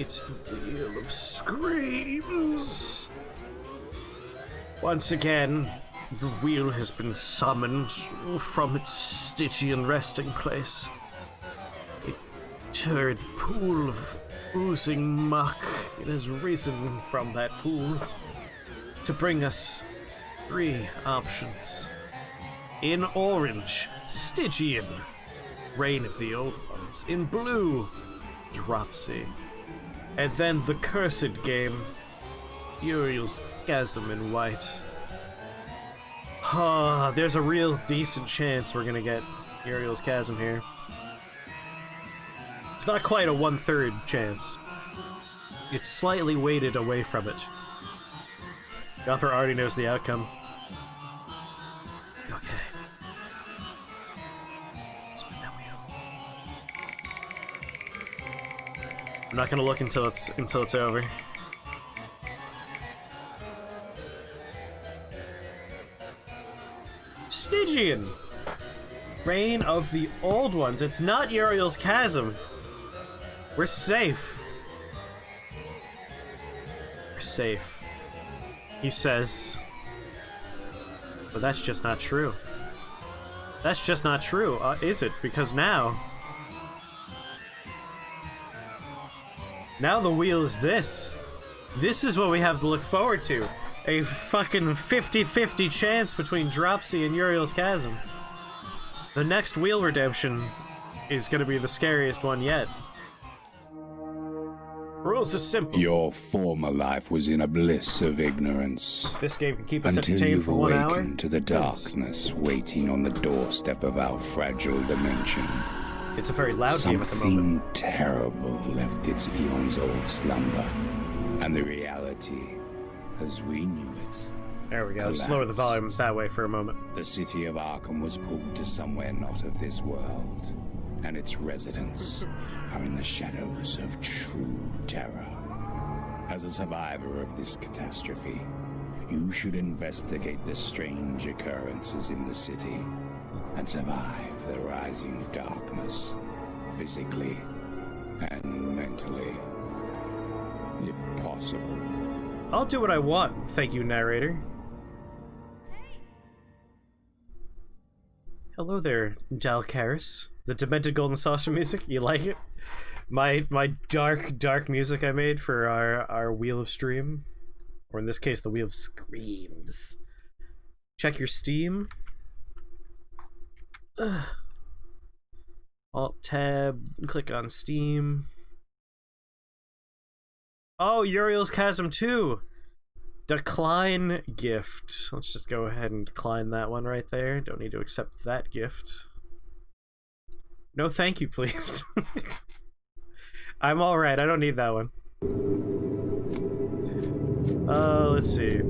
It's the Wheel of Screams. Once again, the wheel has been summoned from its Stygian resting place. A turrid pool of oozing muck. It has risen from that pool to bring us 3 options. In orange, Stygian, Reign of the Old Ones. In blue, Dropsy. And then the cursed game, Uriel's Chasm in white. There's a real decent chance we're gonna get Uriel's Chasm here. It's not quite a 1/3 chance. It's slightly weighted away from it. Gopper already knows the outcome. Okay. Spin that wheel. I'm not gonna look until it's over. Stygian! Reign of the Old Ones. It's not Uriel's Chasm. We're safe. We're safe. He says. But that's just not true. That's just not true, is it? Because now the wheel is this. This is what we have to look forward to. A fucking 50-50 chance between Dropsy and Uriel's Chasm. The next wheel redemption is gonna be the scariest one yet. Rules are simple. Your former life was in a bliss of ignorance. This game can keep us until entertained you've for 1 hour. awakened to the darkness waiting on the doorstep of our fragile dimension. It's a very loud game at the moment. Something terrible left its eons-old slumber, and the reality, as we knew it, there we go. collapsed. Just lower the volume that way for a moment. The city of Arkham was pulled to somewhere not of this world, and its residents are in the shadows of true terror. As a survivor of this catastrophe, you should investigate the strange occurrences in the city and survive the rising darkness, physically and mentally, if possible. I'll do what I want, thank you, narrator. Hello there, Dalcaris. The demented golden saucer music, you like it? My dark music I made for our Wheel of Stream. Or in this case, the Wheel of Screams. Check your Steam. Alt-tab, click on Steam. Oh, Uriel's Chasm 2! Decline gift. Let's just go ahead and decline that one right there. Don't need to accept that gift. No thank you, please. I'm alright, I don't need that one. Let's see.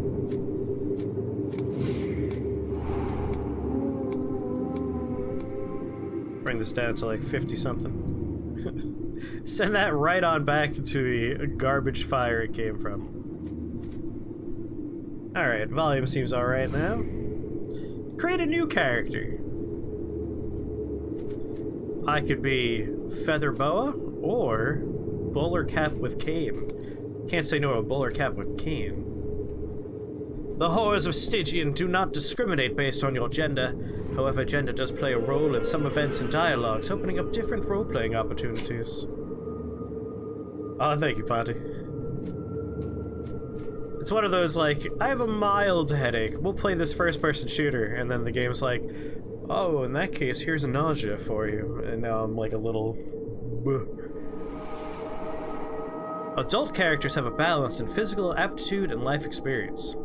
Bring this down to like 50 something. Send that right on back to the garbage fire it came from. Alright, volume seems alright now. Create a new character. I could be Feather Boa or Bowler Cap with Cane. Can't say no to a Bowler Cap with Cane. The horrors of Stygian do not discriminate based on your gender. However, gender does play a role in some events and dialogues, opening up different role-playing opportunities. Oh, thank you, Ponty. It's one of those, like, I have a mild headache. We'll play this first-person shooter, and then the game's like, oh, in that case, here's a nausea for you. And now I'm like a little... Bleh. Adult characters have a balance in physical aptitude and life experience.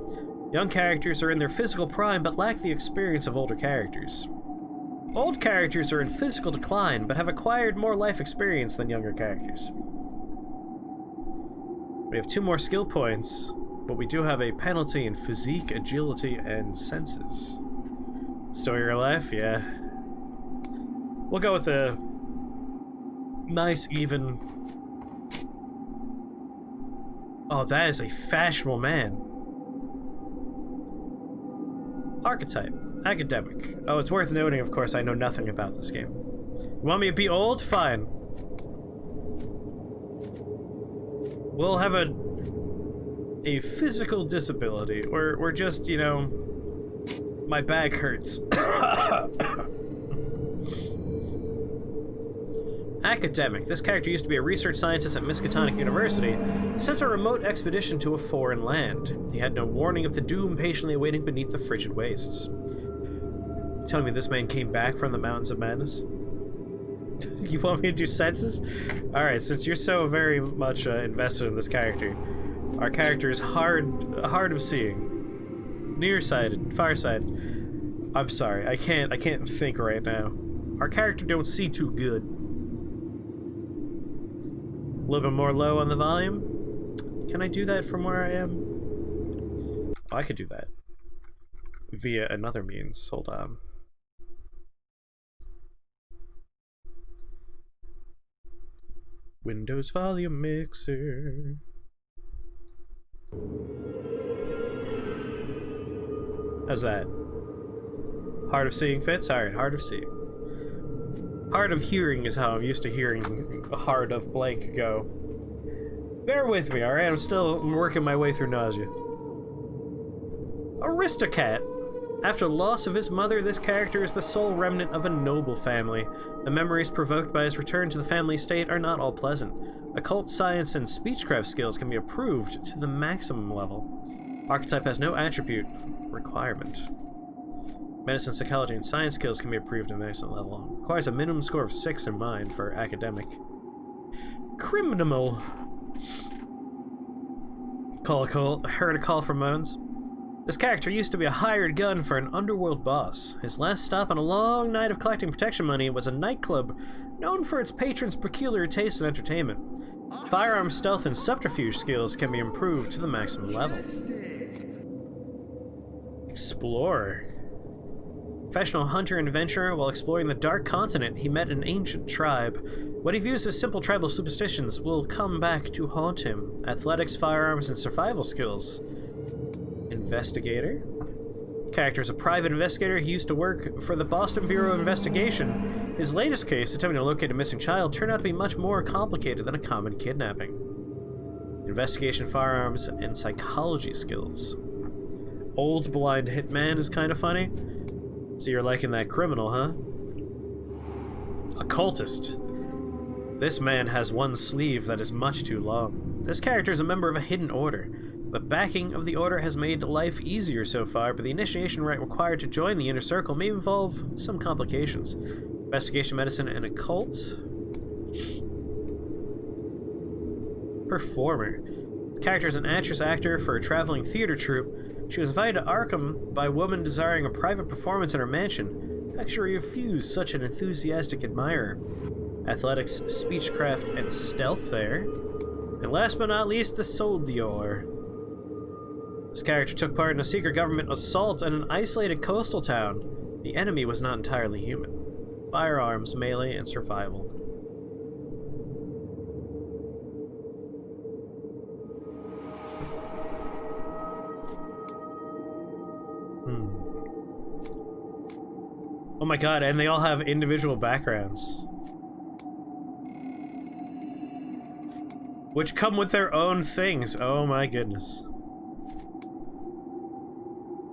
Young characters are in their physical prime but lack the experience of older characters. Old characters are in physical decline but have acquired more life experience than younger characters. We have 2 more skill points, but we do have a penalty in physique, agility, and senses. Story or life? Yeah. We'll go with a nice, even... Oh, that is a fashionable man. Archetype. Academic. Oh, it's worth noting, of course, I know nothing about this game. You want me to be old? Fine. will have a physical disability, or just, you know, my back hurts. Academic. This character used to be a research scientist at Miskatonic University. He sent a remote expedition to a foreign land. He had no warning of the doom patiently awaiting beneath the frigid wastes. Telling me this man came back from the Mountains of Madness? You want me to do senses? Alright, since you're so very much invested in this character, our character is hard of seeing. Nearsighted, farsighted. I'm sorry, I can't think right now. Our character don't see too good. A little bit more low on the volume. Can I do that from where I am? Oh, I could do that. Via another means. Hold on. Windows volume mixer. How's that? Hard of seeing fits? Alright, hard of seeing. Hard of hearing is how I'm used to hearing hard of blank go. Bear with me, alright? I'm still working my way through nausea. Aristocat. After the loss of his mother, this character is the sole remnant of a noble family. The memories provoked by his return to the family estate are not all pleasant. Occult science and speechcraft skills can be approved to the maximum level. Archetype has no attribute requirement. Medicine, psychology, and science skills can be approved at the maximum level. Requires a minimum score of 6 in mind for academic. Criminal. Heard a call from Moans. This character used to be a hired gun for an underworld boss. His last stop on a long night of collecting protection money was a nightclub known for its patrons' peculiar taste in entertainment. Firearm stealth and subterfuge skills can be improved to the maximum level. Explorer. Professional hunter and adventurer, while exploring the Dark Continent, he met an ancient tribe. What he views as simple tribal superstitions will come back to haunt him. Athletics, firearms, and survival skills. Investigator. Character is a private investigator. He used to work for the Boston Bureau of Investigation. His latest case, attempting to locate a missing child, turned out to be much more complicated than a common kidnapping. Investigation, firearms, and psychology skills. Old blind hitman is kind of funny. So you're liking that criminal, huh? Occultist. This man has one sleeve that is much too long. This character is a member of a hidden order. The backing of the order has made life easier so far, but the initiation rite required to join the inner circle may involve some complications. Investigation, medicine, and occult. Performer. The character is an actress-actor for a traveling theater troupe. She was invited to Arkham by a woman desiring a private performance in her mansion. Actually refused such an enthusiastic admirer. Athletics, speechcraft, and stealth there. And last but not least, the soldier. This character took part in a secret government assault in an isolated coastal town. The enemy was not entirely human. Firearms, melee, and survival. Oh my god, and they all have individual backgrounds. Which come with their own things. Oh my goodness.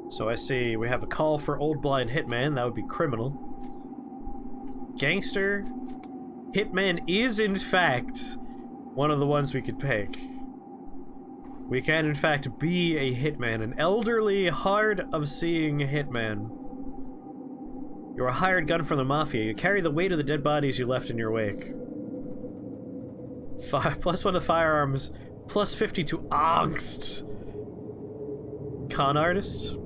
So I see we have a call for old blind hitman. That would be criminal. Gangster. Hitman is in fact one of the ones we could pick. We can in fact be a hitman. An elderly, hard of seeing hitman. You're a hired gun from the Mafia. You carry the weight of the dead bodies you left in your wake. +1 to firearms, +50 to angst. Con artist.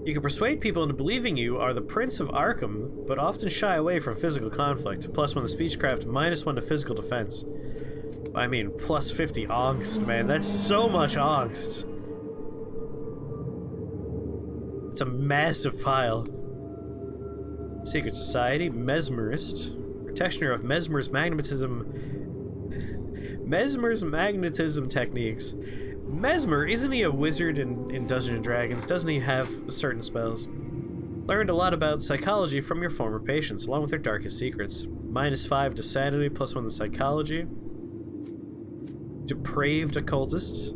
You can persuade people into believing you are the Prince of Arkham, but often shy away from physical conflict. +1 to speechcraft, -1 to physical defense. I mean, +50 angst, man. That's so much angst. It's a massive pile. Secret Society, Mesmerist. Protectioner of Mesmer's magnetism. Mesmer's magnetism techniques. Mesmer, isn't he a wizard in Dungeons and Dragons? Doesn't he have certain spells? Learned a lot about psychology from your former patients, along with their darkest secrets. -5 to sanity, +1 to psychology. depraved occultist.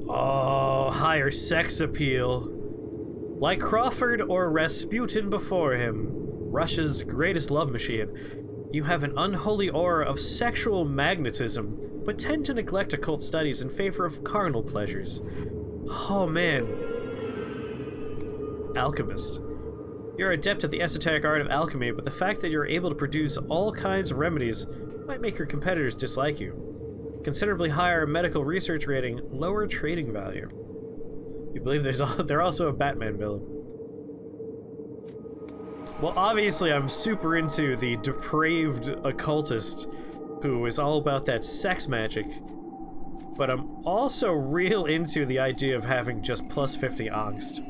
Oh, higher sex appeal. Like Crawford or Rasputin before him, Russia's greatest love machine, you have an unholy aura of sexual magnetism, but tend to neglect occult studies in favor of carnal pleasures. Oh man. Alchemist. You're adept at the esoteric art of alchemy, but the fact that you're able to produce all kinds of remedies might make your competitors dislike you. Considerably higher medical research rating, lower trading value. You believe they're also a Batman villain. Well, obviously I'm super into the depraved occultist who is all about that sex magic, but I'm also real into the idea of having just plus 50 angst.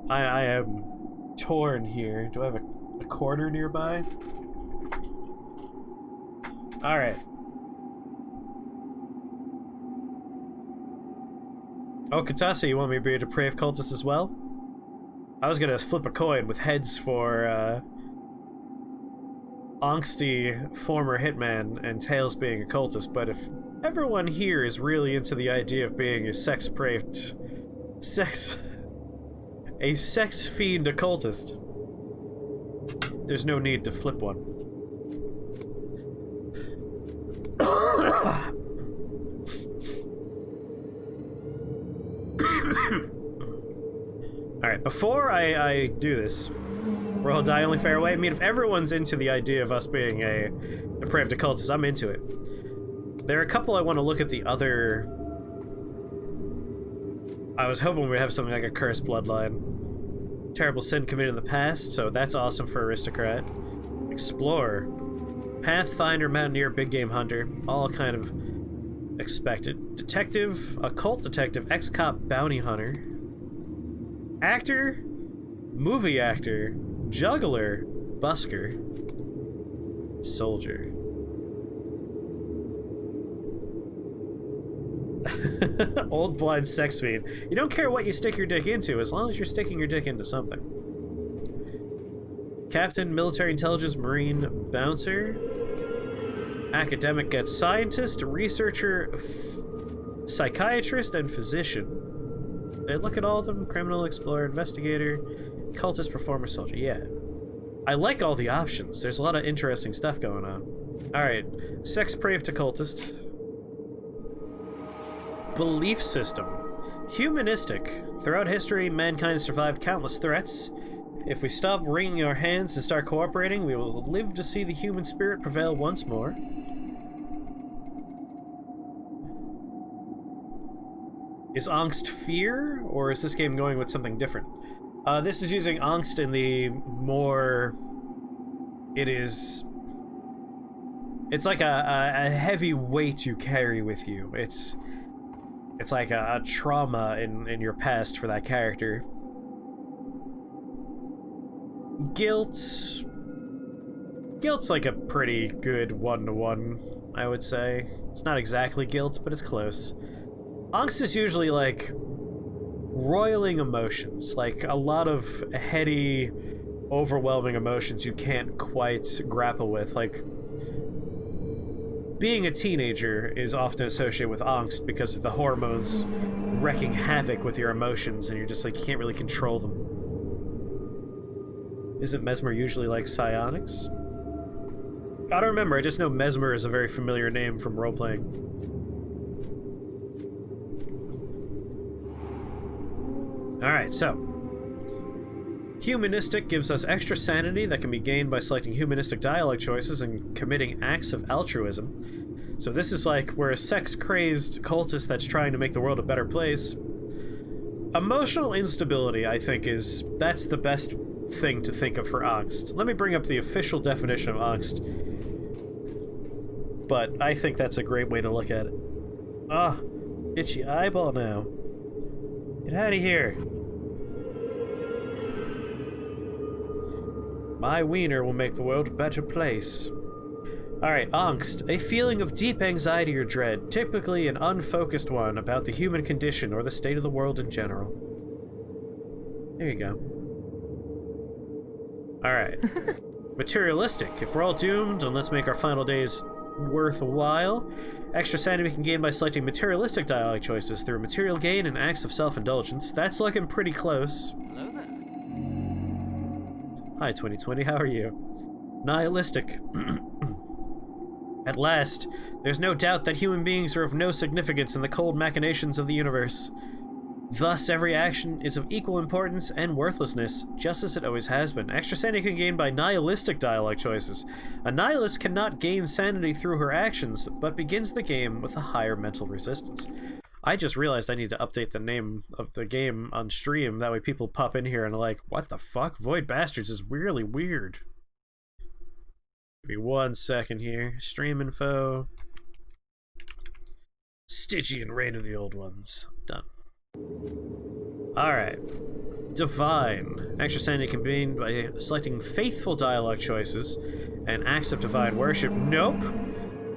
I am torn here. Do I have a quarter nearby? Alright. Oh, Katase, you want me to be a depraved cultist as well? I was gonna flip a coin with heads for, angsty former hitman and tails being a cultist, but if everyone here is really into the idea of being a sex-depraved... a sex fiend occultist, there's no need to flip one. Alright, before I do this, where I'll die only fair way, I mean, if everyone's into the idea of us being a depraved occultist, I'm into it. There are a couple I want to look at the other... I was hoping we'd have something like a cursed bloodline. Terrible sin committed in the past, so that's awesome for aristocrat. Explorer. Pathfinder, mountaineer, big game hunter, all kind of expected. Detective, occult detective, ex-cop, bounty hunter. Actor, movie actor, juggler, busker, soldier. Old blind sex fiend. You don't care what you stick your dick into, as long as you're sticking your dick into something. Captain, military intelligence, marine, bouncer. Academic gets scientist, researcher, psychiatrist, and physician. Did I look at all of them? Criminal, explorer, investigator, cultist, performer, soldier. Yeah. I like all the options. There's a lot of interesting stuff going on. Alright. Sex-depraved occultist. Belief system. Humanistic. Throughout history, mankind survived countless threats. If we stop wringing our hands and start cooperating, we will live to see the human spirit prevail once more. Is angst fear, or is this game going with something different? This is using angst in the more... It's like a heavy weight you carry with you. It's like a trauma in your past for that character. Guilt's like a pretty good one-to-one, I would say. It's not exactly guilt, but it's close. Angst is usually like roiling emotions, like a lot of heady, overwhelming emotions you can't quite grapple with. Like, being a teenager is often associated with angst because of the hormones wreaking havoc with your emotions, and you're just like, you can't really control them. Isn't Mesmer usually like psionics? I don't remember, I just know Mesmer is a very familiar name from role-playing. Alright, so. Humanistic gives us extra sanity that can be gained by selecting humanistic dialogue choices and committing acts of altruism. So this is like, we're a sex-crazed cultist that's trying to make the world a better place. Emotional instability, I think, that's the best thing to think of for angst. Let me bring up the official definition of angst. But I think that's a great way to look at it. Ah, itchy eyeball now. Get out of here. My wiener will make the world a better place. Alright, angst. A feeling of deep anxiety or dread, typically an unfocused one about the human condition or the state of the world in general. There you go. Alright. Materialistic. If we're all doomed, and let's make our final days worthwhile. Extra sanity we can gain by selecting materialistic dialogue choices through material gain and acts of self-indulgence. That's looking pretty close. Hello there. Hi, 2020, how are you? Nihilistic. At last, there's no doubt that human beings are of no significance in the cold machinations of the universe. Thus, every action is of equal importance and worthlessness, just as it always has been. Extra sanity can gain by nihilistic dialogue choices. A nihilist cannot gain sanity through her actions, but begins the game with a higher mental resistance. I just realized I need to update the name of the game on stream, that way people pop in here and are like, what the fuck? Void Bastards is really weird. Give me 1 second here. Stream info. Stygian Reign of the Old Ones. Done. Alright. Divine. Extra sanity can be gained by selecting faithful dialogue choices and acts of divine worship. Nope.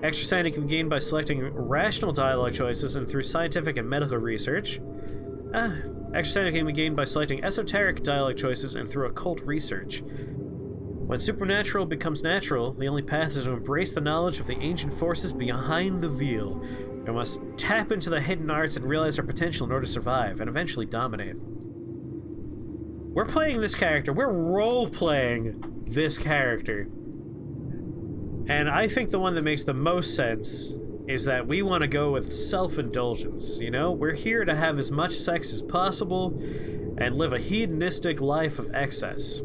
Extra sanity can be gained by selecting rational dialogue choices and through scientific and medical research. Extra sanity can be gained by selecting esoteric dialogue choices and through occult research. When supernatural becomes natural, the only path is to embrace the knowledge of the ancient forces behind the veil. We must tap into the hidden arts and realize our potential in order to survive and eventually dominate. We're playing this character. We're role-playing this character. And I think the one that makes the most sense is that we want to go with self-indulgence, you know? We're here to have as much sex as possible and live a hedonistic life of excess.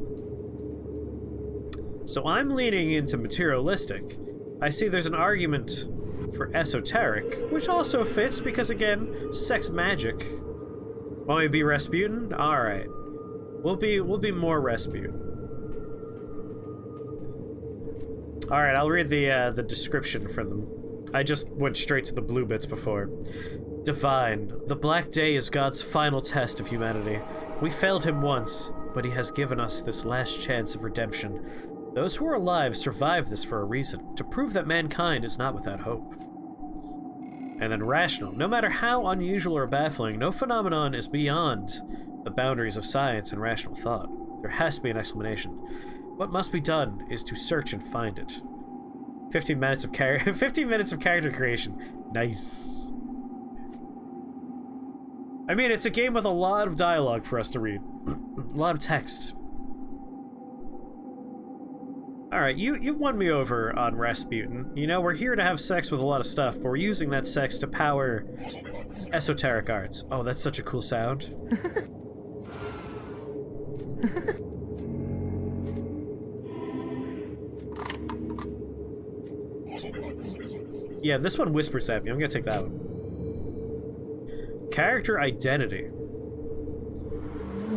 So I'm leaning into materialistic. I see there's an argument for esoteric, which also fits because, again, sex magic. Want me to be Rasputin? Alright. We'll be more Rasputin. Alright, I'll read the description for them. I just went straight to the blue bits before. Divine. The Black Day is God's final test of humanity. We failed him once, but he has given us this last chance of redemption. Those who are alive survive this for a reason, to prove that mankind is not without hope. And then rational. No matter how unusual or baffling, no phenomenon is beyond the boundaries of science and rational thought. There has to be an explanation. What must be done is to search and find it. 15 minutes of 15 minutes of character creation. Nice. I mean, it's a game with a lot of dialogue for us to read. A lot of text. Alright, you've won me over on Rasputin. You know, we're here to have sex with a lot of stuff, but we're using that sex to power esoteric arts. Oh, that's such a cool sound. Yeah, this one whispers at me. I'm gonna take that one. Character identity.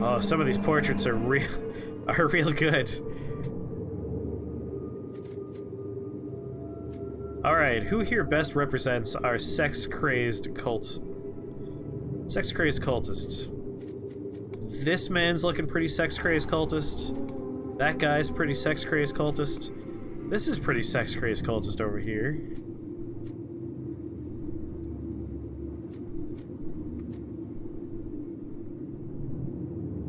Oh, some of these portraits are real good. Alright, who here best represents our sex-crazed cult? Sex-crazed cultists. This man's looking pretty sex-crazed cultist. That guy's pretty sex-crazed cultist. This is pretty sex-crazed cultist over here.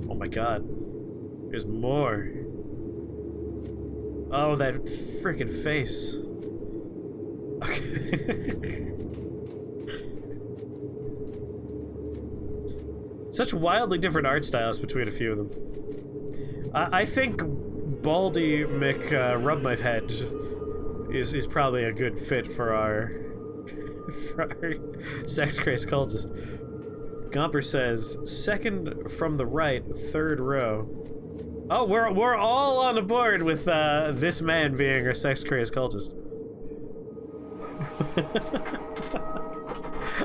Oh my god. There's more. Oh, that freaking face. Okay. Such wildly different art styles between a few of them. I think Baldy Rub My Head is probably a good fit for our sex crazed cultist. Gomper says second from the right, third row. Oh, we're all on the board with this man being our sex crazed cultist.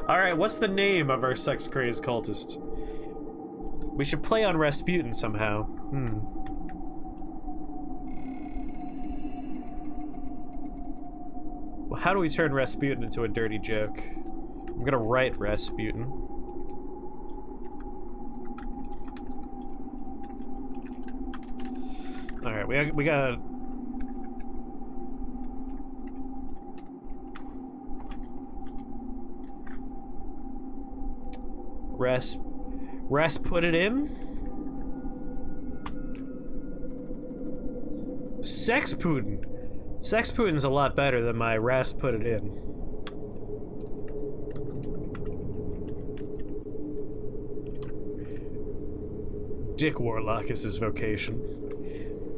Alright, what's the name of our sex-crazed cultist? We should play on Rasputin somehow. Well, how do we turn Rasputin into a dirty joke? I'm gonna write Rasputin. Alright, we got... put it in? Sex Putin. Sex Putin's a lot better than my Rast put it in. Dick Warlock is his vocation.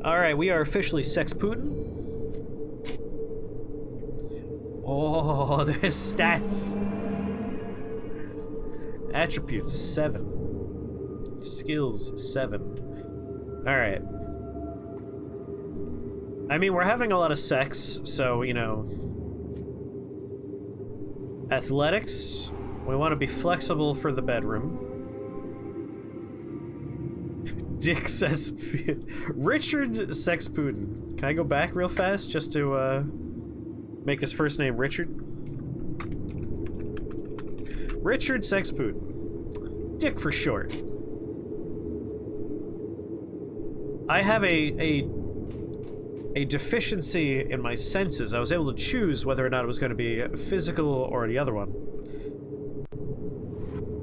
Alright, we are officially Sex Putin. Oh, there's stats. Attributes 7. Skills 7. Alright. I mean, we're having a lot of sex, so, you know. Athletics. We want to be flexible for the bedroom. Dick says Richard Sex Putin. Can I go back real fast just to make his first name Richard? Richard Sex Putin. Dick for short. I have a deficiency in my senses. I was able to choose whether or not it was going to be physical or the other one.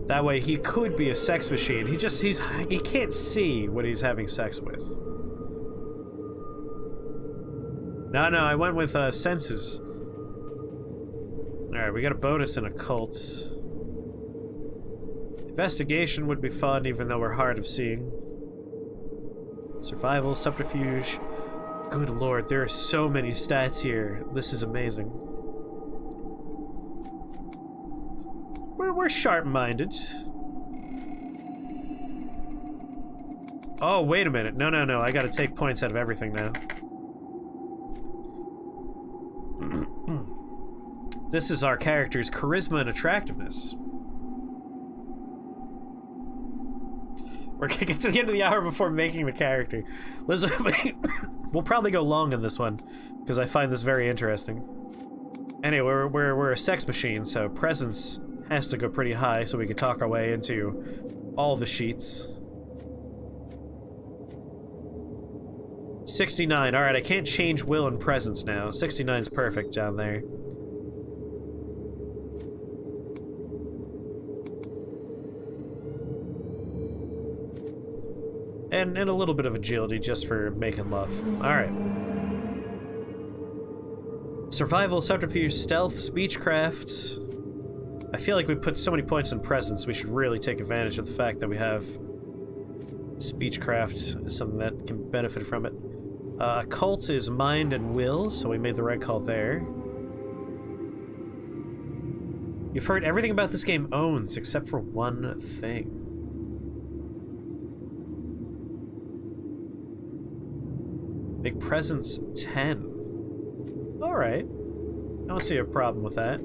That way he could be a sex machine. He can't see what he's having sex with. No, I went with senses. Alright, we got a bonus in occult. Investigation would be fun, even though we're hard of seeing. Survival, subterfuge. Good lord, there are so many stats here. This is amazing. We're sharp-minded. Oh, wait a minute. No. I gotta take points out of everything now. This is our character's charisma and attractiveness. We're gonna get to the end of the hour before making the character. We'll probably go long in this one, because I find this very interesting. Anyway, we're a sex machine, so presence has to go pretty high so we can talk our way into all the sheets. 69. Alright, I can't change will and presence now. 69's perfect down there. And a little bit of agility just for making love. Alright. Survival, subterfuge, stealth, speechcraft. I feel like we put so many points in presence, we should really take advantage of the fact that we have speechcraft as something that can benefit from it. Occult is mind and will, so we made the right call there. You've heard everything about this game owns, except for one thing. Big presence 10. Alright. I don't see a problem with that.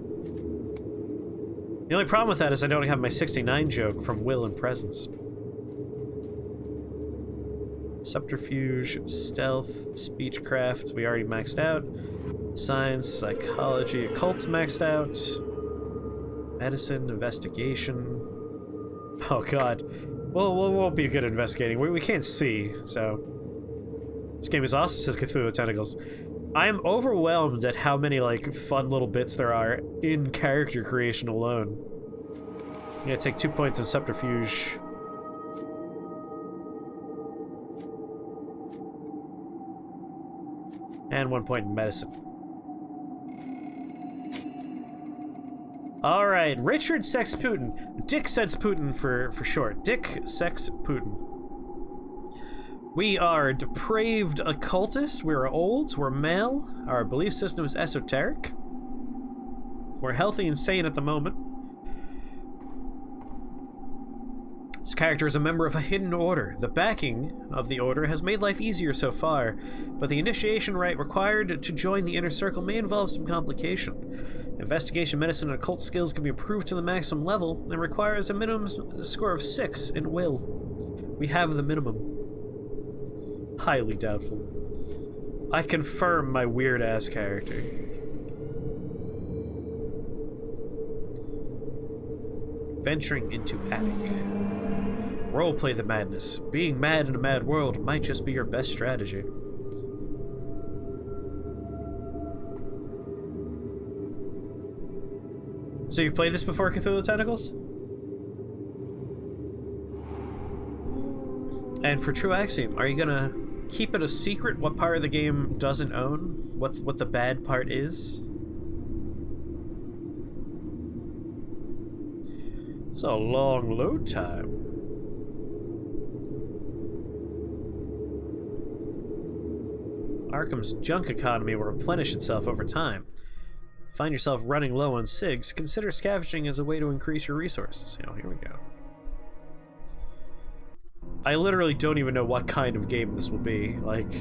The only problem with that is I don't have my 69 joke from will and presence. Subterfuge, stealth, speechcraft, we already maxed out. Science, psychology, occult's maxed out. Medicine, investigation. Oh god. Well, we won't be good at investigating. We can't see, so... This game is awesome, says Cthulhu Tentacles. I am overwhelmed at how many, like, fun little bits there are in character creation alone. I'm gonna take 2 points in subterfuge. And 1 point in medicine. Alright, Richard Sex Putin. Dick Sex Putin for short. Dick Sex Putin. We are depraved occultists, we're old, we're male, our belief system is esoteric. We're healthy and sane at the moment. This character is a member of a hidden order. The backing of the order has made life easier so far, but the initiation rite required to join the inner circle may involve some complication. Investigation, medicine, and occult skills can be improved to the maximum level and requires a minimum score of 6 in will. We have the minimum. Highly doubtful. I confirm my weird-ass character. Venturing into attic. Roleplay the madness. Being mad in a mad world might just be your best strategy. So you've played this before, Cthulhu Tentacles? And for True Axiom, are you gonna keep it a secret what part of the game doesn't own? what the bad part is. It's a long load time. Arkham's junk economy will replenish itself over time. Find yourself running low on SIGs, consider scavenging as a way to increase your resources. You know, here we go. I literally don't even know what kind of game this will be. Like,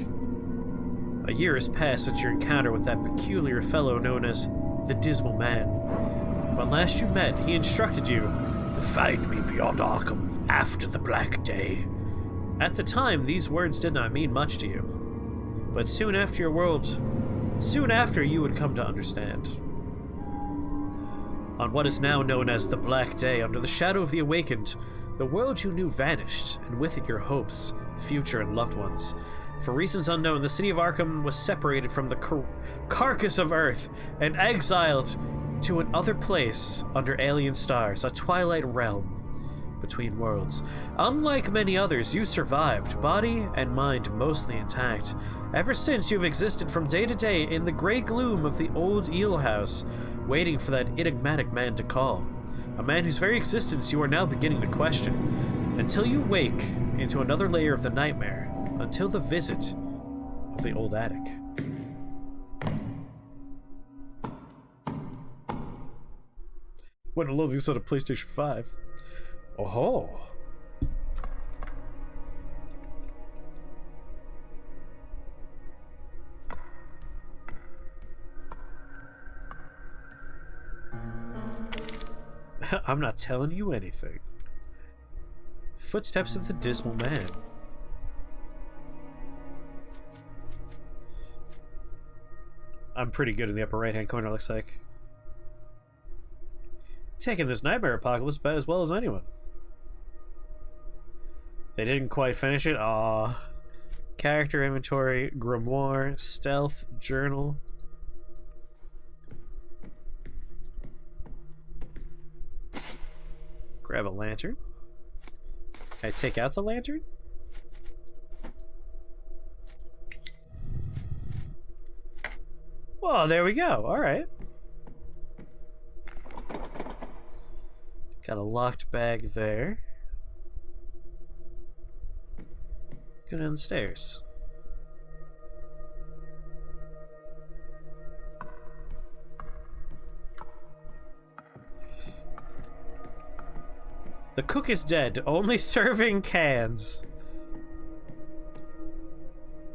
a year has passed since your encounter with that peculiar fellow known as the Dismal Man. When last you met, he instructed you to find me beyond Arkham after the Black Day. At the time, these words did not mean much to you. But soon after you would come to understand. On what is now known as the Black Day, under the shadow of the Awakened, the world you knew vanished, and with it your hopes, future, and loved ones. For reasons unknown, the city of Arkham was separated from the carcass of Earth and exiled to another place under alien stars, a twilight realm between worlds. Unlike many others, you survived, body and mind mostly intact. Ever since, you've existed from day to day in the gray gloom of the old eel house, waiting for that enigmatic man to call. A man whose very existence you are now beginning to question, until you wake into another layer of the nightmare, until the visit of the old attic. Wouldn't love this on a PlayStation 5. Oh-ho! I'm not telling you anything. Footsteps of the Dismal Man. I'm pretty good in the upper right-hand corner, looks like. Taking this nightmare apocalypse about as well as anyone. They didn't quite finish it. Aww. Character inventory, grimoire, stealth, journal. Grab a lantern. Can I take out the lantern? Well, there we go. Alright. Got a locked bag there. Let's go down the stairs. The cook is dead, only serving cans.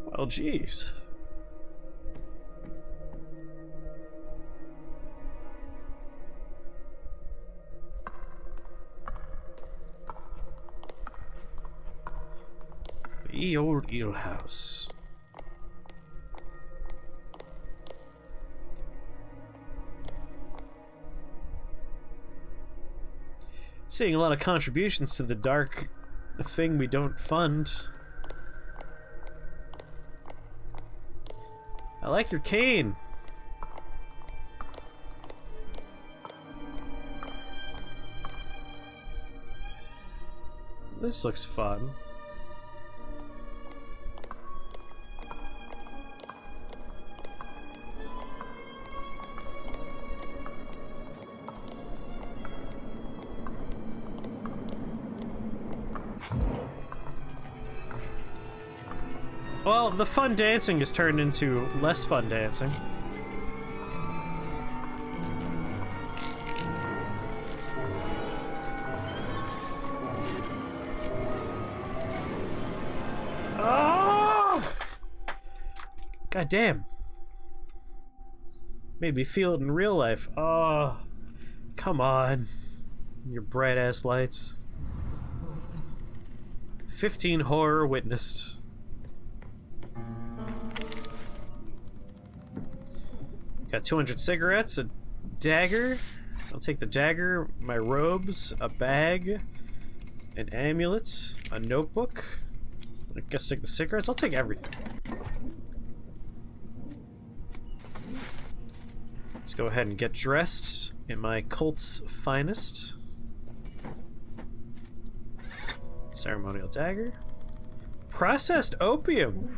Well, jeez. The old eel house. Seeing a lot of contributions to the dark thing we don't fund. I like your cane. This looks fun. Well, the fun dancing has turned into less fun dancing. Oh! God damn. Made me feel it in real life. Oh, come on. Your bright ass lights. 15 horror witnessed. Got 200 cigarettes, a dagger. I'll take the dagger, my robes, a bag, an amulet, a notebook. I guess take the cigarettes. I'll take everything. Let's go ahead and get dressed in my Colt's finest. Ceremonial dagger. Processed opium.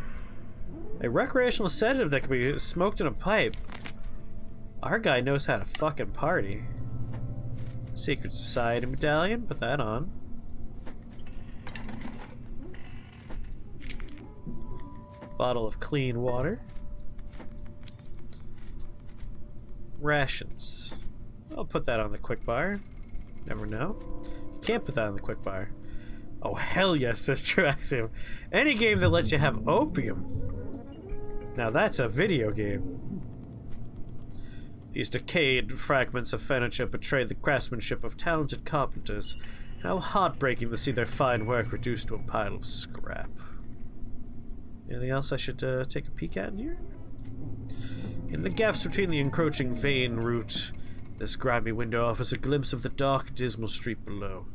A recreational sedative that can be smoked in a pipe. Our guy knows how to fucking party. Secret Society medallion, put that on. Bottle of clean water. Rations. I'll put that on the quick bar. Never know. You can't put that on the quick bar. Oh, hell yes, says True Axiom. Any game that lets you have opium. Now that's a video game. These decayed fragments of furniture betray the craftsmanship of talented carpenters. How heartbreaking to see their fine work reduced to a pile of scrap. Anything else I should take a peek at in here? In the gaps between the encroaching vein route, this grimy window offers a glimpse of the dark, dismal street below.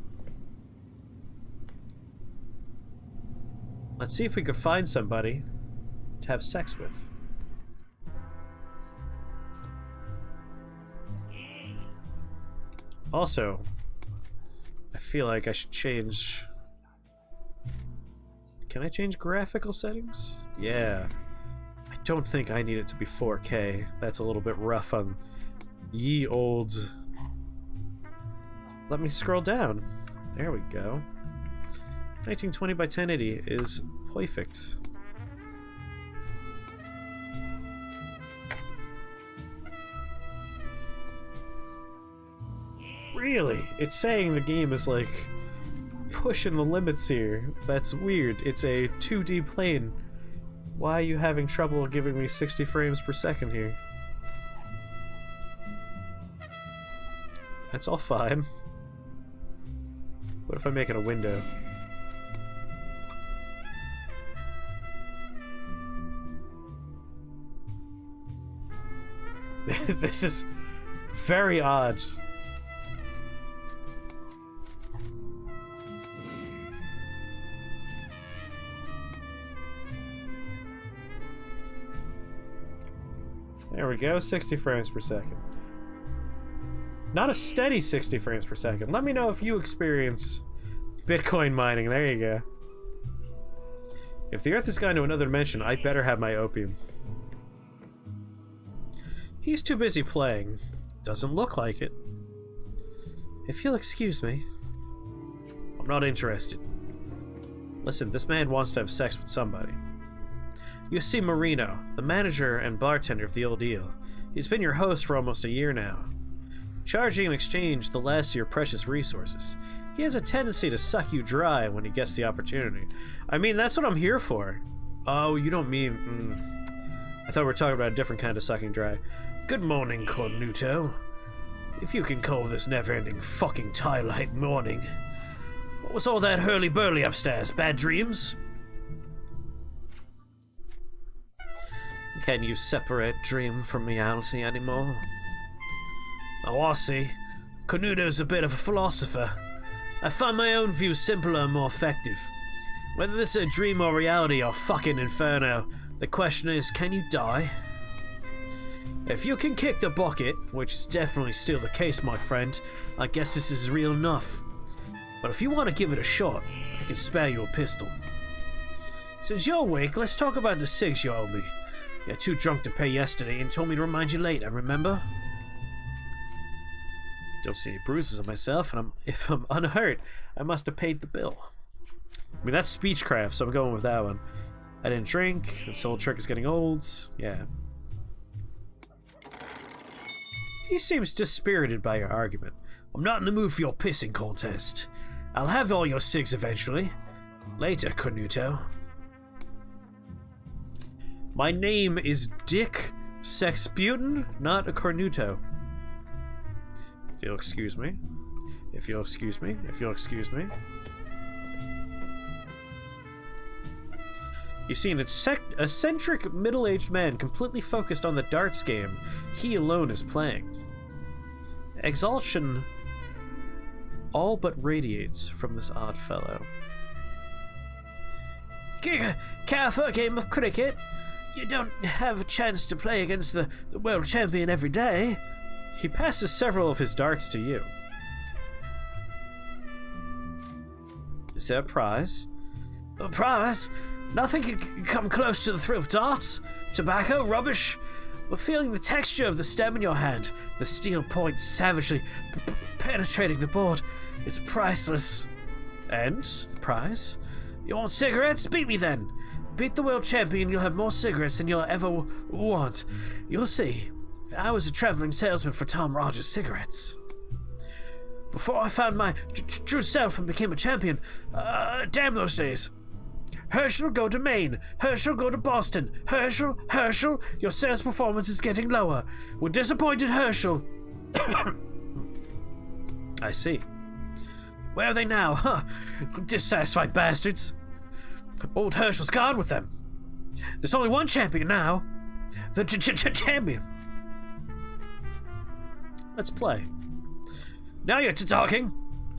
Let's see if we can find somebody to have sex with. Also, I feel like I should change... Can I change graphical settings? Yeah. I don't think I need it to be 4K. That's a little bit rough on ye old... Let me scroll down. There we go. 1920 by 1080 is perfect. Really? It's saying the game is like pushing the limits here. That's weird. It's a 2D plane. Why are you having trouble giving me 60 frames per second here? That's all fine. What if I make it a window? This is very odd. There we go, 60 frames per second. Not a steady 60 frames per second. Let me know if you experience Bitcoin mining. There you go. If the Earth has gone to another dimension, I better have my opium. He's too busy playing. Doesn't look like it. If you'll excuse me. I'm not interested. Listen, this man wants to have sex with somebody. You see Marino, the manager and bartender of the Old Eel. He's been your host for almost a year now. Charging in exchange the last of your precious resources. He has a tendency to suck you dry when he gets the opportunity. I mean, that's what I'm here for. Oh, you don't mean... I thought we were talking about a different kind of sucking dry. Good morning, Cornuto. If you can call this never-ending fucking twilight morning. What was all that hurly-burly upstairs? Bad dreams? Can you separate dream from reality anymore? Oh, I see. Cornuto's a bit of a philosopher. I find my own view simpler and more effective. Whether this is a dream or reality or fucking inferno, the question is, can you die? If you can kick the bucket, which is definitely still the case, my friend, I guess this is real enough. But if you want to give it a shot, I can spare you a pistol. Since you're awake, let's talk about the cigs you owe me. You're too drunk to pay yesterday and told me to remind you later, remember? Don't see any bruises on myself, and if I'm unhurt, I must have paid the bill. I mean, that's speechcraft, so I'm going with that one. I didn't drink, this old trick is getting old, yeah. He seems dispirited by your argument. I'm not in the mood for your pissing contest. I'll have all your cigs eventually. Later, Cornuto. My name is Dick Sexputin, not a Cornuto. If you'll excuse me. If you'll excuse me. If you'll excuse me. You see an eccentric middle-aged man completely focused on the darts game he alone is playing. Exaltation all but radiates from this odd fellow. Care for a game of cricket? You don't have a chance to play against the world champion every day. He passes several of his darts to you. Is there a prize? A prize? Nothing can come close to the thrill of darts. Tobacco, rubbish. But feeling the texture of the stem in your hand, the steel point savagely penetrating the board, it's priceless. And the prize? You want cigarettes? Beat me then. Beat the world champion, you'll have more cigarettes than you'll ever want. You'll see. I was a traveling salesman for Tom Rogers cigarettes. Before I found my true self and became a champion, damn those days. Herschel, go to Maine. Herschel, go to Boston. Herschel, your sales performance is getting lower. We're disappointed, Herschel. I see. Where are they now? Huh? Dissatisfied bastards. Old Herschel's gone with them. There's only one champion now. The champion. Let's play. Now you're talking.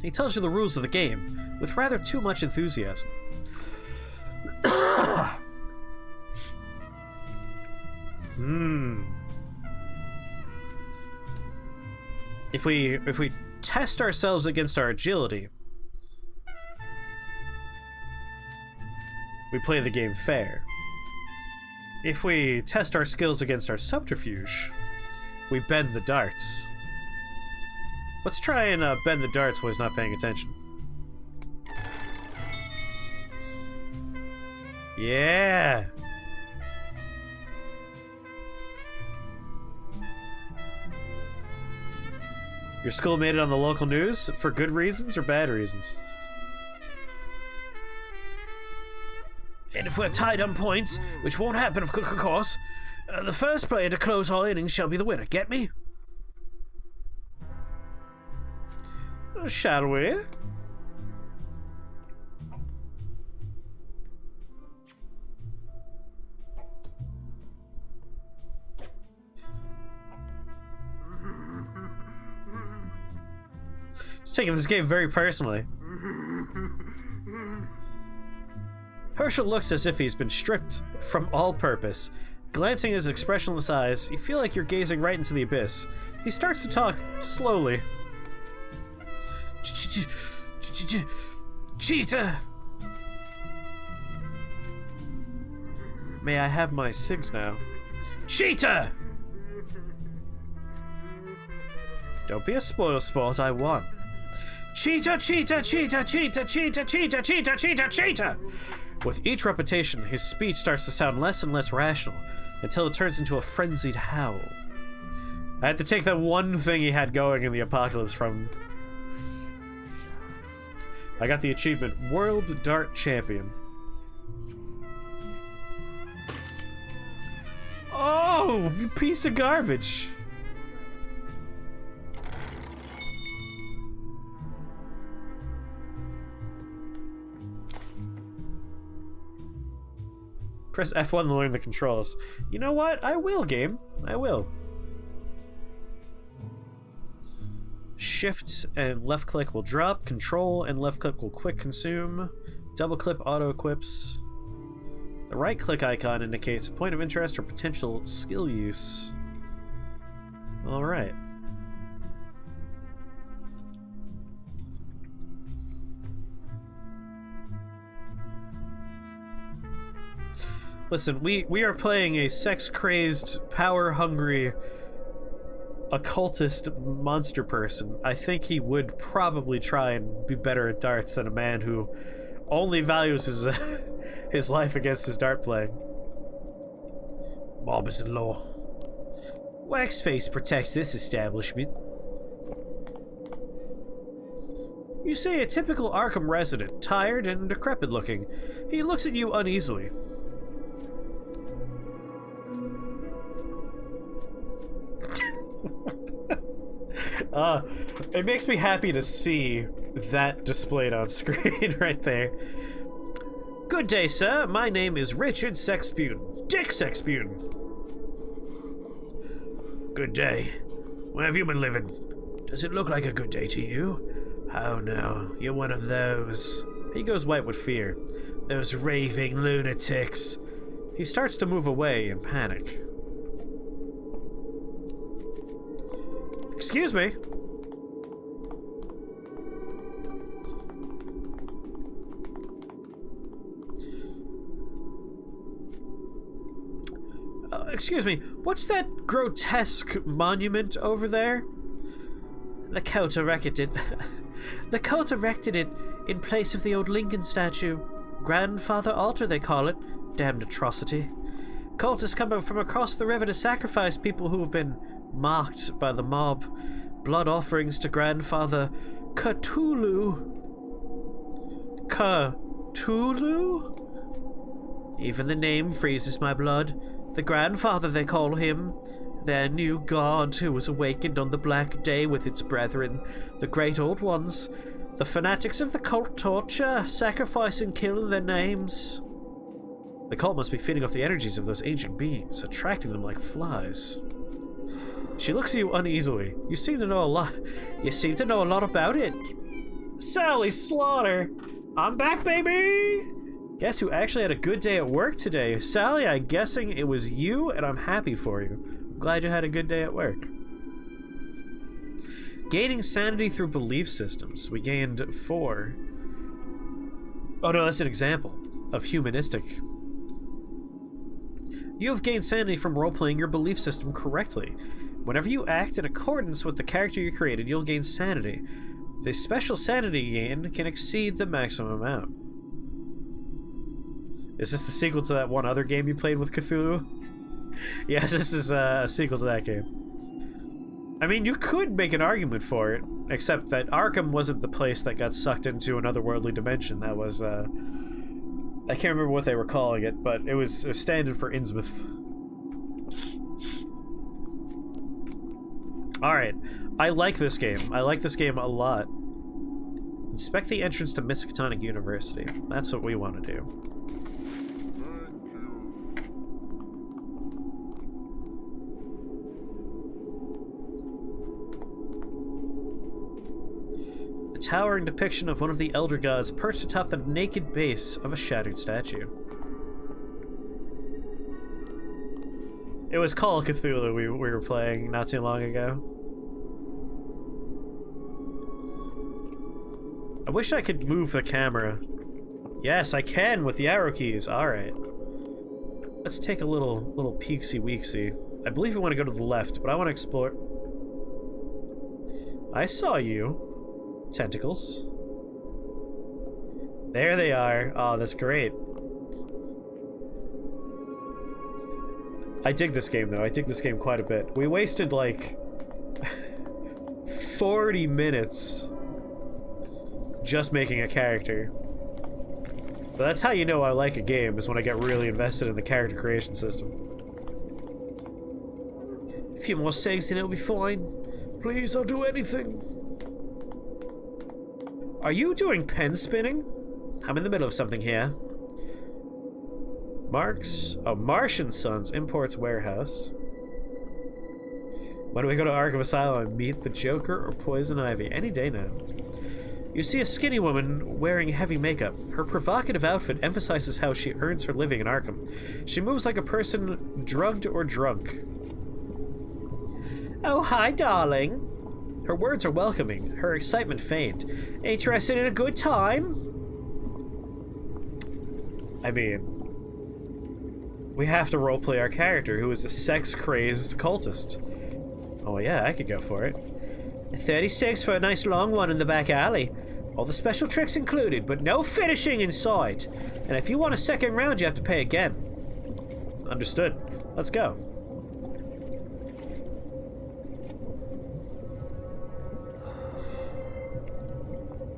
He tells you the rules of the game with rather too much enthusiasm. If we test ourselves against our agility, we play the game fair. If we test our skills against our subterfuge, we bend the darts. Let's try and bend the darts while he's not paying attention. Yeah! Your school made it on the local news for good reasons or bad reasons? And if we're tied on points, which won't happen of course, the first player to close all innings shall be the winner. Get me? Shall we? He's taking this game very personally. Herschel looks as if he's been stripped from all purpose. Glancing at his expressionless eyes, you feel like you're gazing right into the abyss. He starts to talk slowly. Cheetah! May I have my cigs now? Cheetah! Don't be a spoil sport, I won. Cheetah, cheetah, cheetah, cheetah, cheetah, cheetah, cheetah, cheetah, cheetah! With each repetition, his speech starts to sound less and less rational, until it turns into a frenzied howl. I had to take that one thing he had going in the apocalypse from him. I got the achievement, World Dart Champion. Oh, you piece of garbage. Press F1 to learn the controls. You know what? I will, game. I will. Shift and left click will drop. Control and left click will quick consume. Double click auto equips. The right click icon indicates a point of interest or potential skill use. Alright. Listen, we are playing a sex-crazed, power-hungry, occultist monster person. I think he would probably try and be better at darts than a man who only values his his life against his dart playing. Mob is in law. Waxface protects this establishment. You see a typical Arkham resident, tired and decrepit looking. He looks at you uneasily. It makes me happy to see that displayed on screen right there. Good day, sir. My name is Richard Sexputin. Dick Sexputin. Good day. Where have you been living? Does it look like a good day to you? Oh no, you're one of those. He goes white with fear. Those raving lunatics. He starts to move away in panic. Excuse me. Excuse me, what's that grotesque monument over there? The cult erected it. The cult erected it in place of the old Lincoln statue. Grandfather altar, they call it. Damned atrocity. Cultists come from across the river to sacrifice people who have been mocked by the mob. Blood offerings to Grandfather Cthulhu. Cthulhu? Even the name freezes my blood. The Grandfather, they call him. Their new god who was awakened on the Black Day with its brethren, the Great Old Ones. The fanatics of the cult torture, sacrifice and kill in their names. The cult must be feeding off the energies of those ancient beings, attracting them like flies. She looks at you uneasily. You seem to know a lot. You seem to know a lot about it. Sally Slaughter! I'm back, baby! Guess who actually had a good day at work today? Sally, I'm guessing it was you, and I'm happy for you. I'm glad you had a good day at work. Gaining sanity through belief systems. We gained 4. Oh no, that's an example of humanistic. You have gained sanity from role-playing your belief system correctly. Whenever you act in accordance with the character you created, you'll gain sanity. The special sanity gain can exceed the maximum amount. Is this the sequel to that one other game you played with Cthulhu? Yes, this is a sequel to that game. I mean, you could make an argument for it, except that Arkham wasn't the place that got sucked into another worldly dimension. That was, I can't remember what they were calling it, but it was a stand-in for Innsmouth. Alright, I like this game. I like this game a lot. Inspect the entrance to Miskatonic University. That's what we want to do. Towering depiction of one of the Elder Gods perched atop the naked base of a shattered statue. It was Call of Cthulhu we were playing not too long ago. I wish I could move the camera. Yes, I can with the arrow keys. Alright. Let's take a little peeksy-weeksy. I believe we want to go to the left, but I want to explore... I saw you. Tentacles. There they are. Oh, that's great. I dig this game, though. I dig this game quite a bit. We wasted, like, 40 minutes just making a character. But that's how you know I like a game, is when I get really invested in the character creation system. A few more saves and it'll be fine. Please, I'll do anything. Are you doing pen spinning? I'm in the middle of something here. Martian Sons Imports Warehouse. When do we go to Arkham Asylum and meet the Joker or Poison Ivy? Any day now. You see a skinny woman wearing heavy makeup. Her provocative outfit emphasizes how she earns her living in Arkham. She moves like a person drugged or drunk. Oh, hi, darling. Her words are welcoming, her excitement feigned. Interested in a good time? I mean, we have to roleplay our character, who is a sex-crazed cultist. Oh yeah, I could go for it. 36 for a nice long one in the back alley. All the special tricks included, but no finishing inside. And if you want a second round, you have to pay again. Understood. Let's go.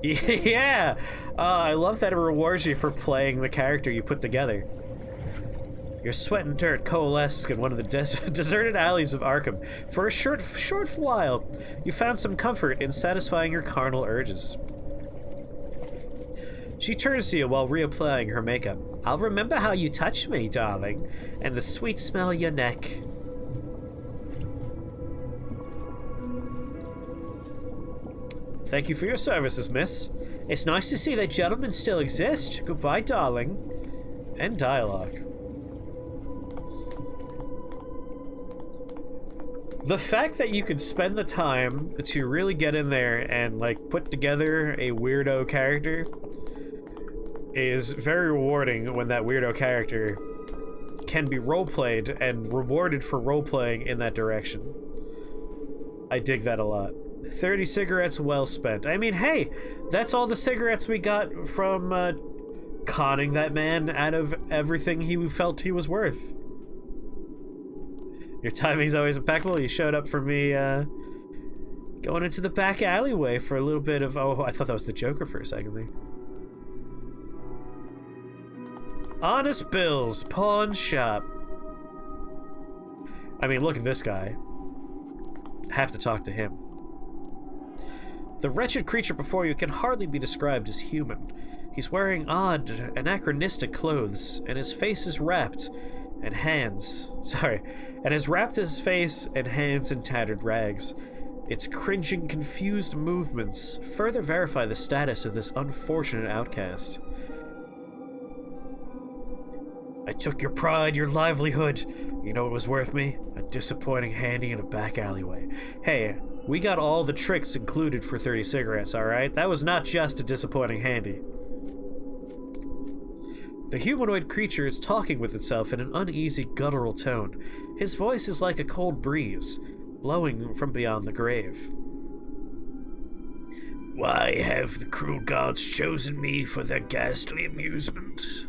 Yeah! I love that it rewards you for playing the character you put together. Your sweat and dirt coalesce in one of the deserted alleys of Arkham. For a short while, you found some comfort in satisfying your carnal urges. She turns to you while reapplying her makeup. I'll remember how you touched me, darling, and the sweet smell of your neck. Thank you for your services, miss. It's nice to see that gentlemen still exist. Goodbye, darling. End dialogue. The fact that you could spend the time to really get in there and, like, put together a weirdo character is very rewarding when that weirdo character can be roleplayed and rewarded for roleplaying in that direction. I dig that a lot. 30 cigarettes well spent. I mean, hey, that's all the cigarettes we got from conning that man out of everything he felt he was worth. Your timing's always impeccable. You showed up for me going into the back alleyway for a little bit of... Oh, I thought that was the Joker for a second there. Honest Bill's pawn shop. I mean, look at this guy. Have to talk to him. The wretched creature before you can hardly be described as human. He's wearing odd, anachronistic clothes, and his face is wrapped, and has wrapped his face and hands in tattered rags. Its cringing, confused movements further verify the status of this unfortunate outcast. I took your pride, your livelihood. You know what was worth me? A disappointing handy in a back alleyway. Hey, we got all the tricks included for 30 cigarettes, alright? That was not just a disappointing handy. The humanoid creature is talking with itself in an uneasy, guttural tone. His voice is like a cold breeze, blowing from beyond the grave. Why have the cruel gods chosen me for their ghastly amusement?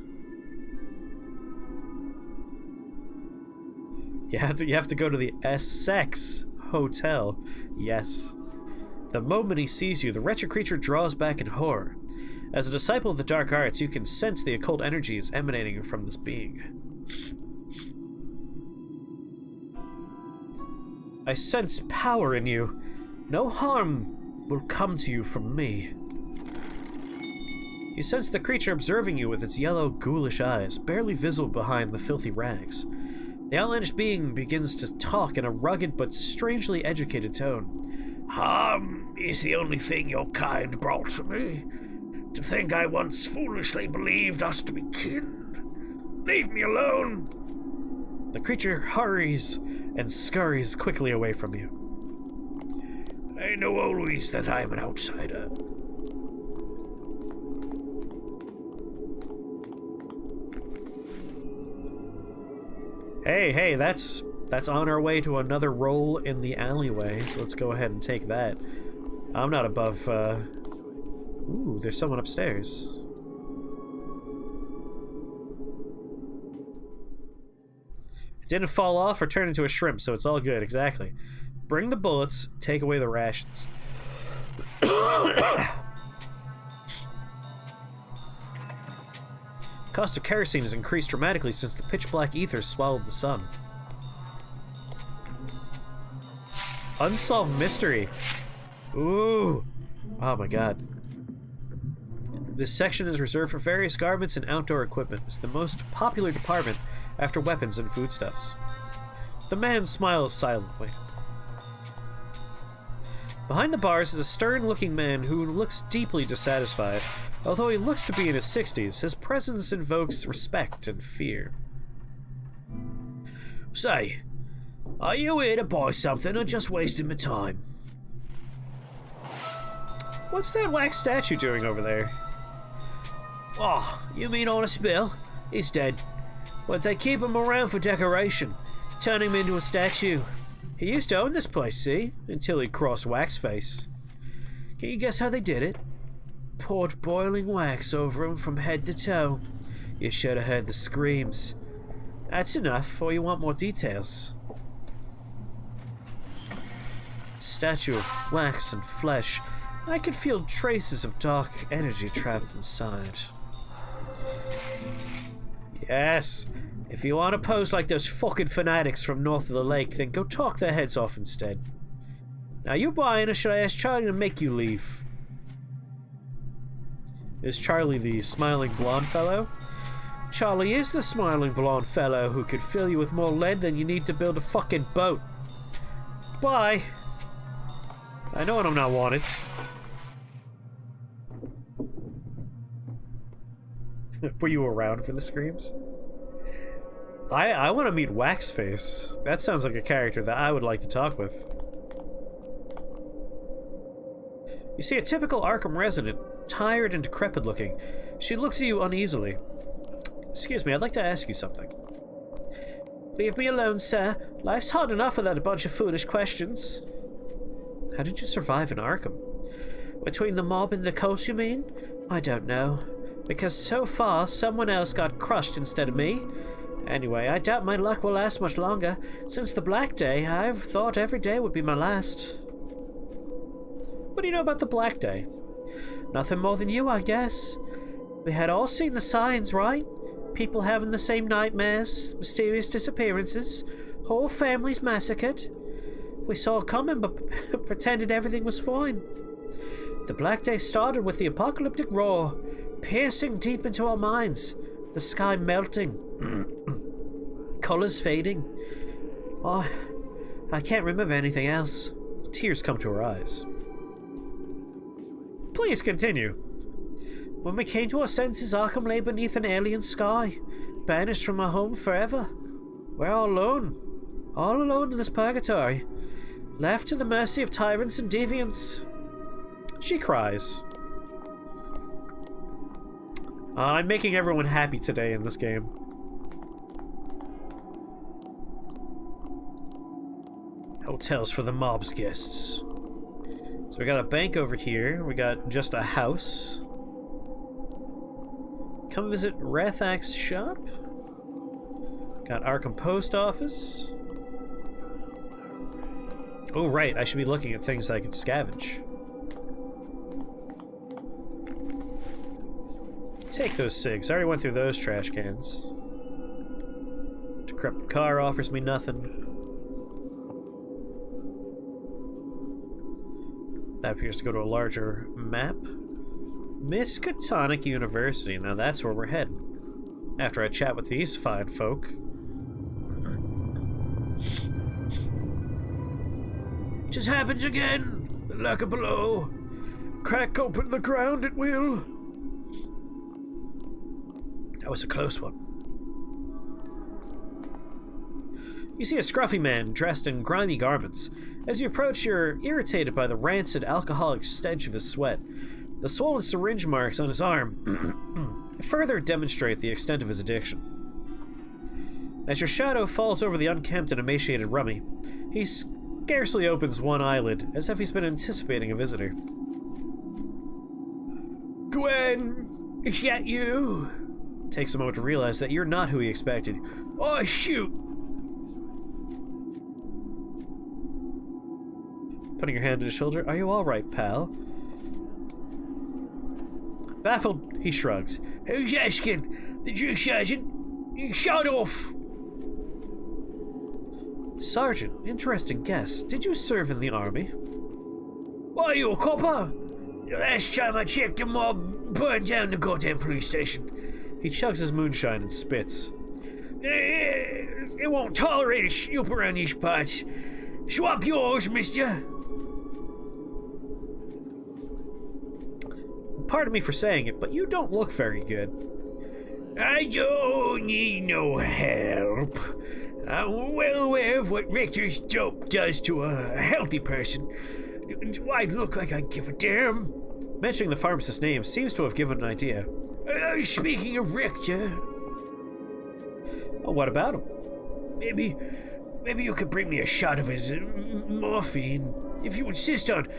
You have to go to the Essex Hotel. Yes. The moment he sees you, the wretched creature draws back in horror. As a disciple of the dark arts, you can sense the occult energies emanating from this being. I sense power in you. No harm will come to you from me. You sense the creature observing you with its yellow, ghoulish eyes, barely visible behind the filthy rags. The outlandish being begins to talk in a rugged but strangely educated tone. Harm is the only thing your kind brought to me. To think I once foolishly believed us to be kin. Leave me alone. The creature hurries and scurries quickly away from you. I know always that I am an outsider. Hey, that's on our way to another roll in the alleyway, so let's go ahead and take that. I'm not above, Ooh, there's someone upstairs. It didn't fall off or turn into a shrimp, so it's all good, exactly. Bring the bullets, take away the rations. Cost of kerosene has increased dramatically since the pitch-black ether swallowed the sun. Unsolved mystery. Ooh. Oh my god. This section is reserved for various garments and outdoor equipment. It's the most popular department after weapons and foodstuffs. The man smiles silently. Behind the bars is a stern-looking man who looks deeply dissatisfied. Although he looks to be in his 60s, his presence invokes respect and fear. Say, are you here to buy something or just wasting my time? What's that wax statue doing over there? Oh, you mean Honest Bill? He's dead. But they keep him around for decoration, turn him into a statue. He used to own this place, see? Until he crossed Waxface. Can you guess how they did it? Poured boiling wax over him from head to toe. You should have heard the screams. That's enough, or you want more details. Statue of wax and flesh. I could feel traces of dark energy trapped inside. Yes, if you want to pose like those fucking fanatics from north of the lake, then go talk their heads off instead. Now you buying, or should I ask Charlie to make you leave? Is Charlie the smiling blonde fellow? Charlie is the smiling blonde fellow who could fill you with more lead than you need to build a fucking boat. Bye. I know I'm not wanted. Were you around for the screams? I want to meet Waxface. That sounds like a character that I would like to talk with. You see a typical Arkham resident, tired and decrepit looking. She looks at you uneasily. Excuse me, I'd like to ask you something. Leave me alone, sir. Life's hard enough without a bunch of foolish questions. How did you survive in Arkham? Between the mob and the cult, you mean? I don't know. Because so far, someone else got crushed instead of me. Anyway, I doubt my luck will last much longer. Since the Black Day, I've thought every day would be my last. What do you know about the Black Day? Nothing more than you, I guess. We had all seen the signs, right? People having the same nightmares, mysterious disappearances, whole families massacred. We saw it coming, but pretended everything was fine. The Black Day started with the apocalyptic roar, piercing deep into our minds, the sky melting, colors fading. Oh, I can't remember anything else. Tears come to her eyes. Please continue. When we came to our senses, Arkham lay beneath an alien sky, banished from our home forever. We're all alone in this purgatory, left to the mercy of tyrants and deviants. She cries. I'm making everyone happy today in this game. Hotels for the mob's guests. So we got a bank over here. We got just a house. Come visit Rathak's shop. Got Arkham Post Office. Oh, right. I should be looking at things that I could scavenge. Take those cigs. I already went through those trash cans. Decrepit car offers me nothing. That appears to go to a larger map. Miskatonic University. Now that's where we're heading. After I chat with these fine folk. Just happens again. The lurker below. Crack open the ground at will. That was a close one. You see a scruffy man dressed in grimy garments. As you approach, you're irritated by the rancid, alcoholic stench of his sweat. The swollen syringe marks on his arm further demonstrate the extent of his addiction. As your shadow falls over the unkempt and emaciated rummy, he scarcely opens one eyelid, as if he's been anticipating a visitor. Gwen, is that you? Takes a moment to realize that you're not who he expected. Oh, shoot! Putting your hand on his shoulder, are you alright, pal? Baffled, he shrugs. Who's asking? The drill sergeant? You shot off! Sergeant, interesting guess. Did you serve in the army? Why, you a copper? The last time I checked, the mob burned down the goddamn police station. He chugs his moonshine and spits. It won't tolerate a snoop around these parts. Swap yours, mister. Pardon me for saying it, but you don't look very good. I don't need no help. I'm well aware of what Richter's dope does to a healthy person. Do I look like I give a damn? Mentioning the pharmacist's name seems to have given an idea. Speaking of Richter... Oh, what about him? Maybe you could bring me a shot of his morphine, if you insist on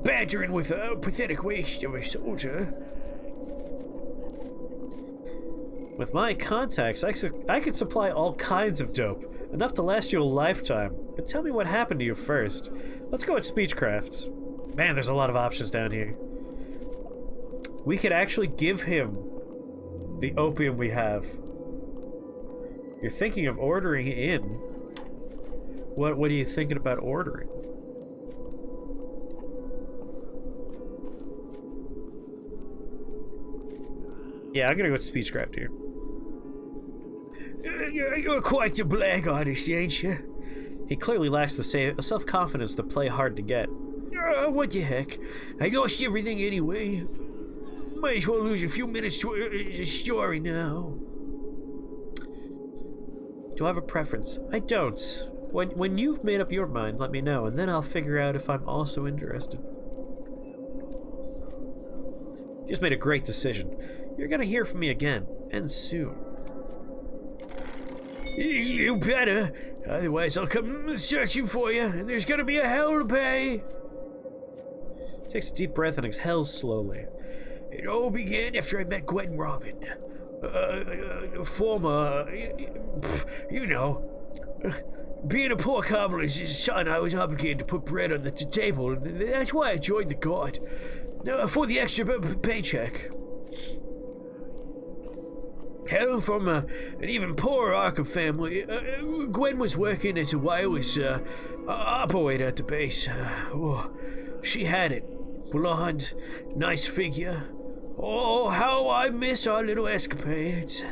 bantering with a pathetic waste of a soldier. With my contacts, I could supply all kinds of dope, enough to last you a lifetime. But tell me what happened to you first. Let's go at Speechcraft. Man, there's a lot of options down here. We could actually give him the opium we have. You're thinking of ordering in. What are you thinking about ordering? Yeah, I'm gonna go with Speechcraft here. You're quite the black artist, ain't you? He clearly lacks the self-confidence to play hard to get. What the heck? I lost everything anyway. Might as well lose a few minutes to a story now. Do I have a preference? I don't. When you've made up your mind, let me know, and then I'll figure out if I'm also interested. You just made a great decision. You're gonna hear from me again, and soon. You better, otherwise I'll come searching for you, and there's gonna be a hell to pay. Takes a deep breath and exhales slowly. It all began after I met Gwen Robin. Former, you know. Being a poor cobbler's son, I was obligated to put bread on the table, and that's why I joined the guard. For the extra paycheck. Hailing from an even poorer Arkham family, Gwen was working as a wireless operator at the base. She had it. Blonde, nice figure. Oh, how I miss our little escapades.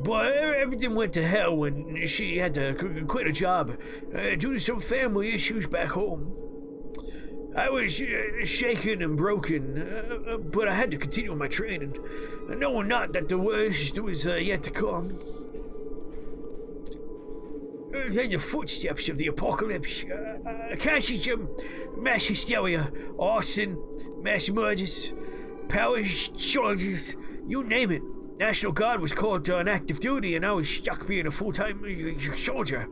But everything went to hell when she had to quit her job due to some family issues back home. I was shaken and broken, but I had to continue my training, knowing not that the worst was yet to come. Then the footsteps of the apocalypse. Fascism, mass hysteria, arson, mass murders, power shortages, you name it. National Guard was called on active duty, and I was stuck being a full-time soldier.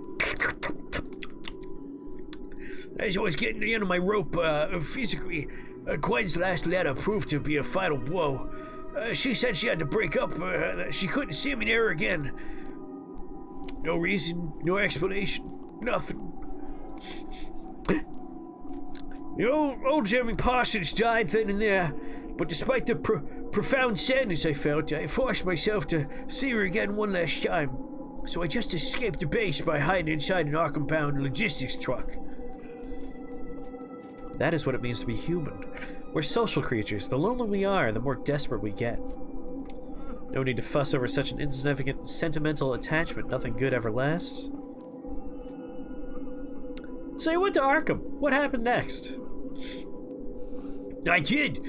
I was always getting the end of my rope physically. Gwen's last letter proved to be a final blow. She said she had to break up, that she couldn't see me there again. No reason, no explanation, nothing. The old Jeremy Parsons died then and there, but despite the profound sadness I felt, I forced myself to see her again one last time. So I just escaped the base by hiding inside an Arkham-bound logistics truck. That is what it means to be human. We're social creatures. The lonelier we are, the more desperate we get. No need to fuss over such an insignificant sentimental attachment. Nothing good ever lasts. So you went to Arkham. What happened next? I did.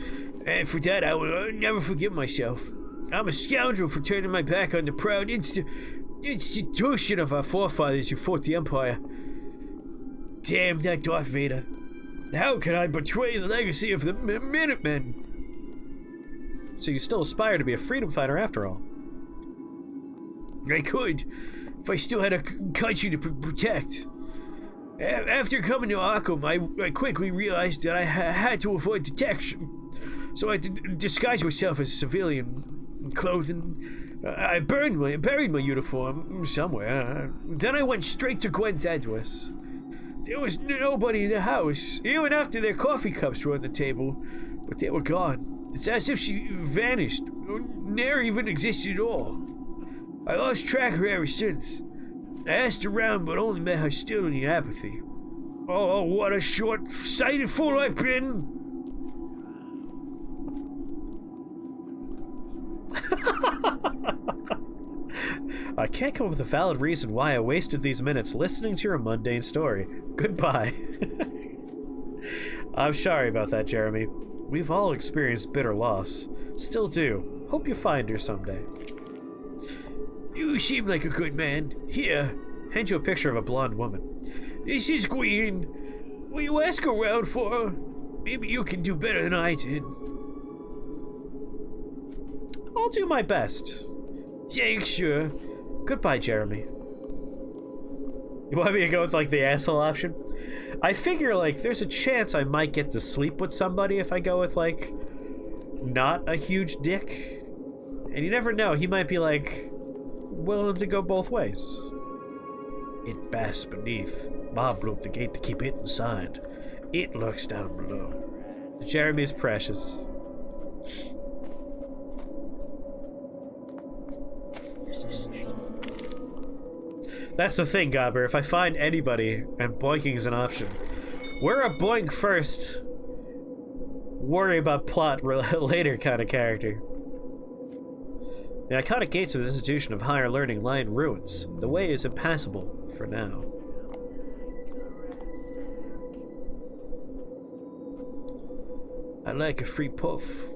And for that, I will never forgive myself. I'm a scoundrel for turning my back on the proud institution of our forefathers who fought the Empire. Damn that Darth Vader. How can I betray the legacy of the Minutemen? So you still aspire to be a freedom fighter after all? I could, if I still had a country to protect. After coming to Arkham, I quickly realized that I had to avoid detection. So I disguised myself as civilian clothing. I buried my uniform somewhere. Then I went straight to Gwen's address. There was nobody in the house, even after their coffee cups were on the table, but they were gone. It's as if she vanished, or never even existed at all. I lost track of her ever since. I asked around, but only met hostility and apathy. Oh, what a short-sighted fool I've been! I can't come up with a valid reason why I wasted these minutes listening to your mundane story. Goodbye. I'm sorry about that, Jeremy. We've all experienced bitter loss. Still do. Hope you find her someday. You seem like a good man. Here. Hand you a picture of a blonde woman. This is Gwen. Will you ask around for her? Maybe you can do better than I did. I'll do my best. Thanks, sure. Goodbye, Jeremy. You want me to go with, like, the asshole option? I figure, like, there's a chance I might get to sleep with somebody if I go with, like, not a huge dick. And you never know, he might be, like, willing to go both ways. It basks beneath. Bob broke the gate to keep it inside. It lurks down below. Jeremy's precious. That's the thing, Gobber. If I find anybody, and boinking is an option, we're a boink first, worry about plot later kind of character. The iconic gates of this institution of higher learning lie in ruins. The way is impassable for now. I like a free puff.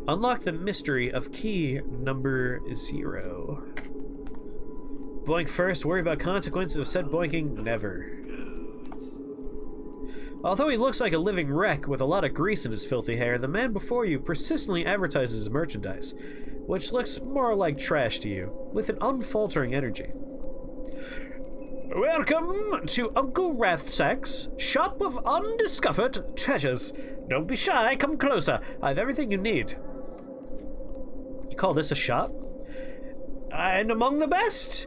Unlock the mystery of key number 0. Boink first, worry about consequences of said boinking never. Although he looks like a living wreck with a lot of grease in his filthy hair, the man before you persistently advertises his merchandise, which looks more like trash to you, with an unfaltering energy. Welcome to Uncle Rathsack's shop of undiscovered treasures. Don't be shy, come closer. I have everything you need. You call this a shop? And among the best?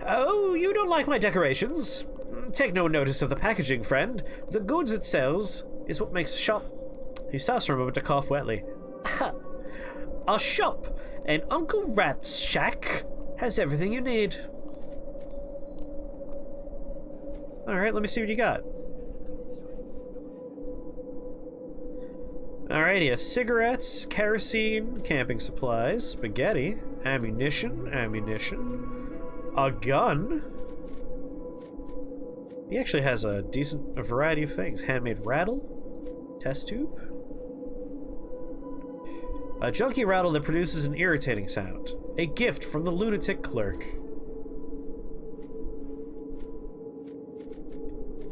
Oh, you don't like my decorations? Take no notice of the packaging, friend. The goods it sells is what makes a shop. He stops for a moment to cough wetly. A shop, and Uncle Rat's shack has everything you need. Alright, let me see what you got. Alright, he has cigarettes, kerosene, camping supplies, spaghetti, ammunition, a gun. He actually has a variety of things. Handmade rattle, test tube. A junky rattle that produces an irritating sound. A gift from the lunatic clerk.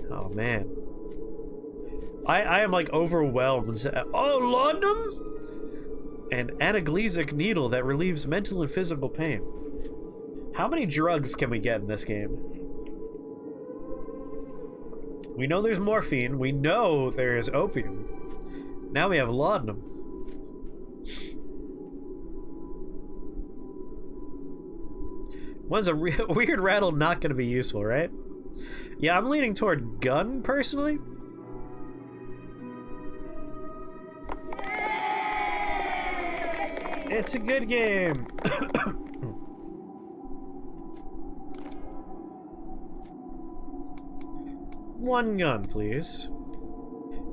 Oh man. I am like overwhelmed. Oh, laudanum? An anaglysic needle that relieves mental and physical pain. How many drugs can we get in this game? We know there's morphine. We know there's opium. Now we have laudanum. When's a weird rattle not going to be useful, right? Yeah, I'm leaning toward gun, personally. It's a good game. One gun, please.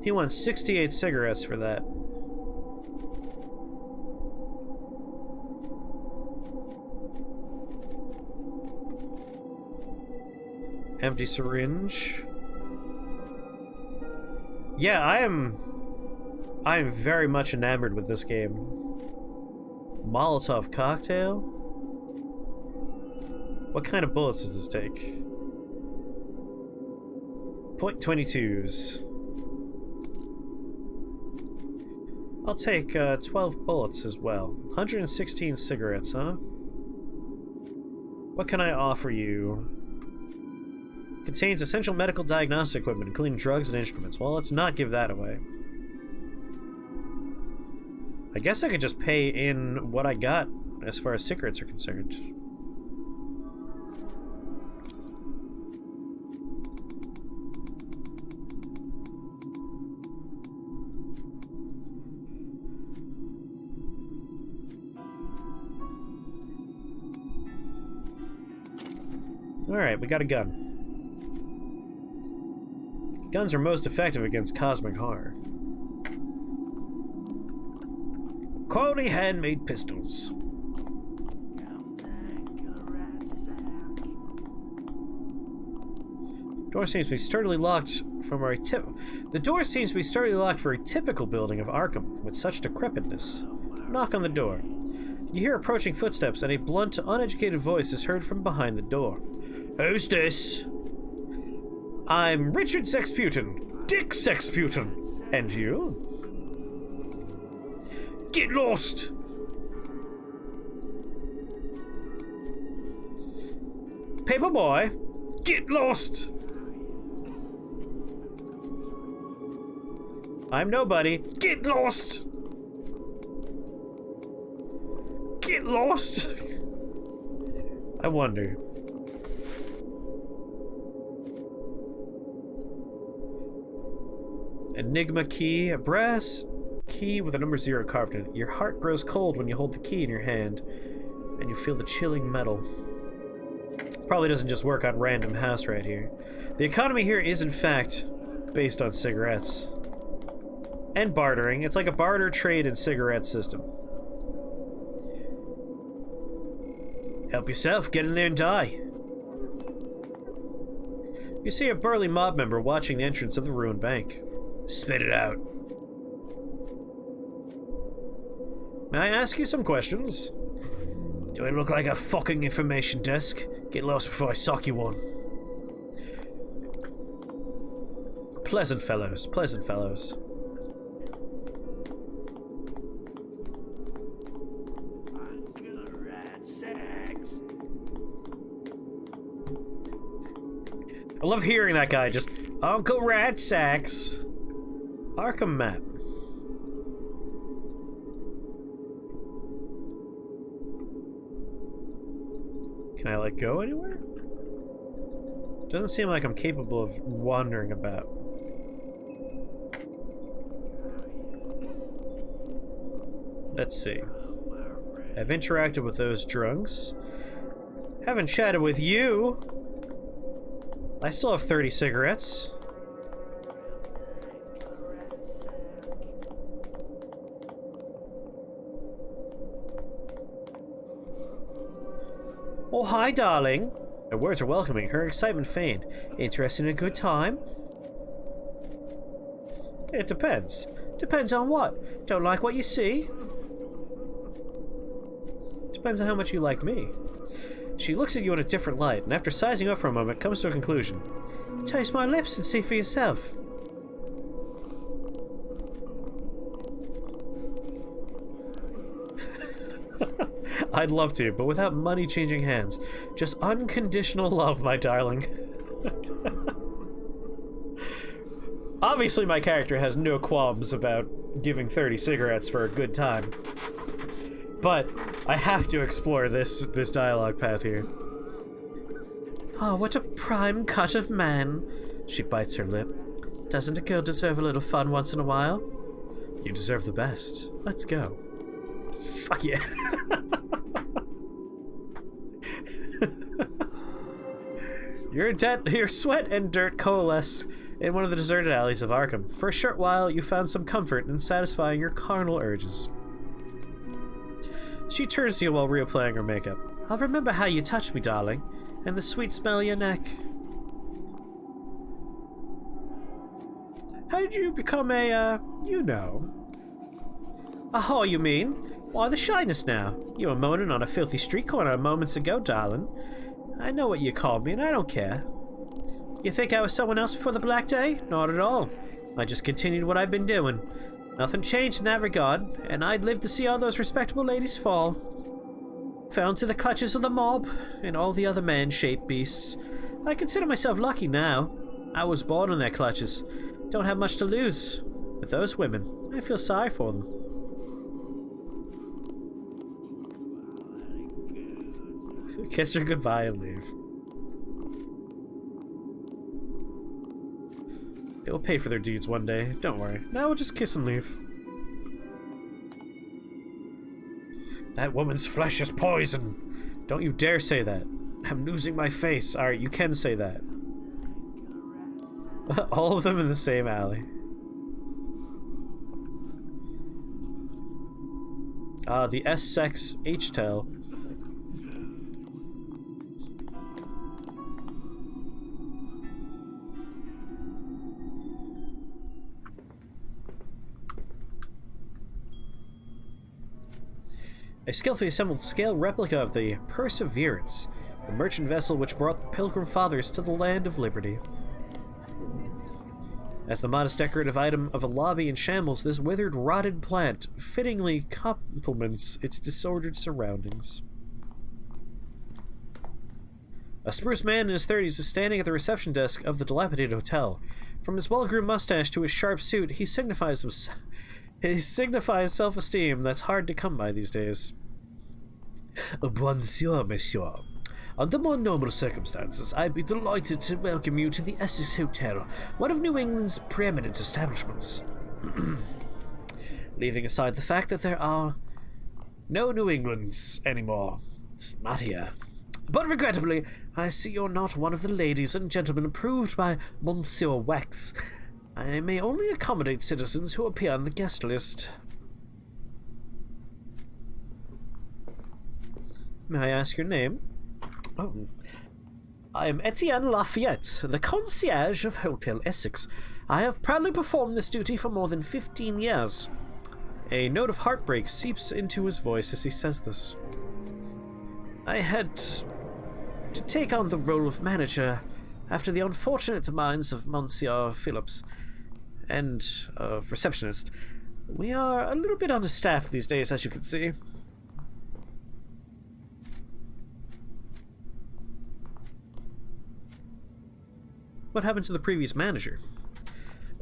He wants 68 cigarettes for that. Empty syringe. Yeah, I am very much enamored with this game. Molotov cocktail? What kind of bullets does this take? .22s. I'll take 12 bullets as well. 116 cigarettes, huh? What can I offer you? Contains essential medical diagnostic equipment, including drugs and instruments. Well, let's not give that away. I guess I could just pay in what I got as far as cigarettes are concerned. Alright, we got a gun. Guns are most effective against cosmic horror. Quality handmade pistols. Door seems to be sturdily locked from our The door seems to be sturdily locked for a typical building of Arkham with such decrepitness. Knock on the door. You hear approaching footsteps, and a blunt, uneducated voice is heard from behind the door. Who's this? I'm Richard Sexputin. Dick Sexputin. And you? Get lost! Paperboy, get lost! I'm nobody. Get lost! Get lost! I wonder. Enigma key, a brass key with a number 0 carved in it. Your heart grows cold when you hold the key in your hand, and you feel the chilling metal. Probably doesn't just work on random house right here. The economy here is, in fact, based on cigarettes. And bartering. It's like a barter trade and cigarette system. Help yourself, get in there and die. You see a burly mob member watching the entrance of the ruined bank. Spit it out. May I ask you some questions? Do I look like a fucking information desk? Get lost before I sock you one. Pleasant fellows, pleasant fellows. I love hearing that guy just, Uncle Ratsacks. Arkham map. Can I, like, go anywhere? Doesn't seem like I'm capable of wandering about. Let's see. I've interacted with those drunks. Haven't chatted with you. I still have 30 cigarettes. Oh, hi, darling. Her words are welcoming, her excitement feigned. Interested in a good time? It depends. Depends on what? Don't like what you see? Depends on how much you like me. She looks at you in a different light, and after sizing up for a moment, comes to a conclusion. Taste my lips and see for yourself. I'd love to, but without money changing hands. Just unconditional love, my darling. Obviously, my character has no qualms about giving 30 cigarettes for a good time. But I have to explore this dialogue path here. Oh, what a prime cut of man. She bites her lip. Doesn't a girl deserve a little fun once in a while? You deserve the best. Let's go. Fuck yeah. Your sweat and dirt coalesce in one of the deserted alleys of Arkham. For a short while, you found some comfort in satisfying your carnal urges. She turns to you while replaying her makeup. I'll remember how you touched me, darling, and the sweet smell of your neck. How did you become a, you know? A whore, you mean? Why the shyness now? You were moaning on a filthy street corner moments ago, darling. I know what you called me, and I don't care. You think I was someone else before the Black Day? Not at all. I just continued what I've been doing. Nothing changed in that regard, and I'd live to see all those respectable ladies fall. Fell into the clutches of the mob, and all the other man-shaped beasts. I consider myself lucky now. I was born in their clutches. Don't have much to lose. But those women, I feel sorry for them. Kiss her goodbye and leave. They'll pay for their deeds one day, don't worry. Now we'll just kiss and leave. That woman's flesh is poison! Don't you dare say that. I'm losing my face. Alright, you can say that. All of them in the same alley. The S-Sex H-Tel. A skillfully assembled scale replica of the Perseverance, the merchant vessel which brought the Pilgrim Fathers to the land of liberty. As the modest decorative item of a lobby in shambles, this withered, rotted plant fittingly complements its disordered surroundings. A spruce man in his 30s is standing at the reception desk of the dilapidated hotel. From his well-groomed mustache to his sharp suit, he signifies self-esteem that's hard to come by these days. Bonjour, monsieur. Under more normal circumstances, I'd be delighted to welcome you to the Essex Hotel, one of New England's preeminent establishments. Leaving aside the fact that there are no New Englands anymore. It's not here. But regrettably, I see you're not one of the ladies and gentlemen approved by Monsieur Wax. I may only accommodate citizens who appear on the guest list. May I ask your name? Oh. I am Etienne Lafayette, the concierge of Hotel Essex. I have proudly performed this duty for more than 15 years. A note of heartbreak seeps into his voice as he says this. I had to take on the role of manager after the unfortunate demise of Monsieur Phillips and receptionist. We are a little bit understaffed these days, as you can see. What happened to the previous manager?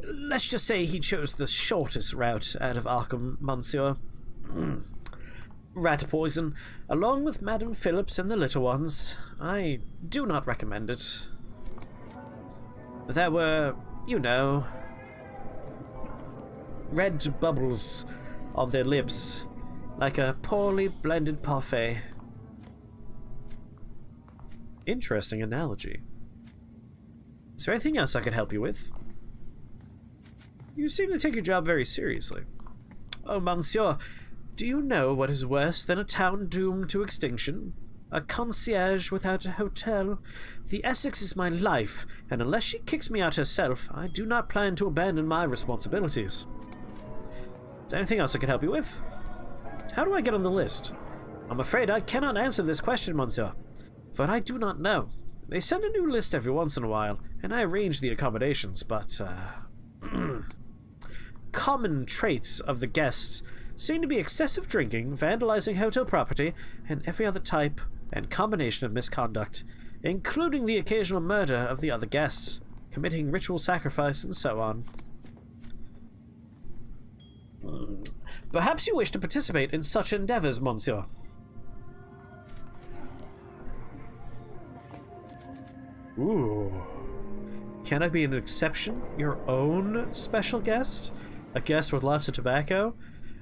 Let's just say he chose the shortest route out of Arkham, Monsieur. Rat poison, along with Madame Phillips and the little ones. I do not recommend it. There were, you know, red bubbles on their lips, like a poorly blended parfait. Interesting analogy. Is there anything else I could help you with? You seem to take your job very seriously. Oh, Monsieur, do you know what is worse than a town doomed to extinction? A concierge without a hotel? The Essex is my life, and unless she kicks me out herself, I do not plan to abandon my responsibilities. Is there anything else I can help you with? How do I get on the list? I'm afraid I cannot answer this question, Monsieur, for I do not know. They send a new list every once in a while, and I arrange the accommodations, but, common traits of the guests seem to be excessive drinking, vandalizing hotel property, and every other type and combination of misconduct, including the occasional murder of the other guests, committing ritual sacrifice, and so on. Perhaps you wish to participate in such endeavors, Monsieur. Ooh. Can I be an exception? Your own special guest? A guest with lots of tobacco?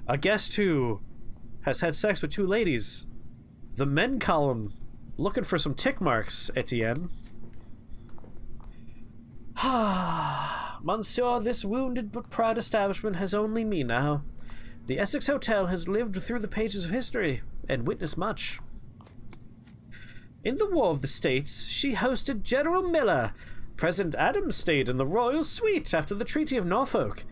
A guest who has had sex with 2 ladies? The men column looking for some tick marks, Etienne. Monsieur, this wounded but proud establishment has only me now. The Essex Hotel has lived through the pages of history and witnessed much. In the War of the States, she hosted General Miller. President Adams stayed in the royal suite after the Treaty of Norfolk.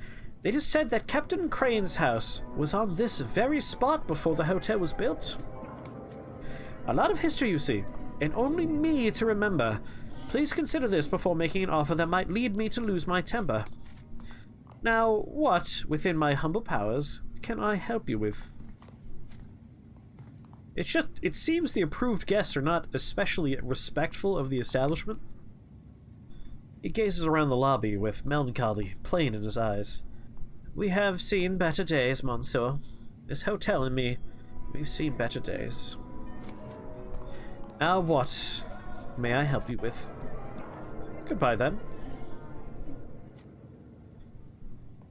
It is said that Captain Crane's house was on this very spot before the hotel was built. A lot of history, you see, and only me to remember. Please consider this before making an offer that might lead me to lose my temper. Now, what, within my humble powers, can I help you with? It seems the approved guests are not especially respectful of the establishment. He gazes around the lobby with melancholy plain in his eyes. We have seen better days, Monsieur. This hotel and me, we've seen better days. Now what may I help you with? Goodbye, then.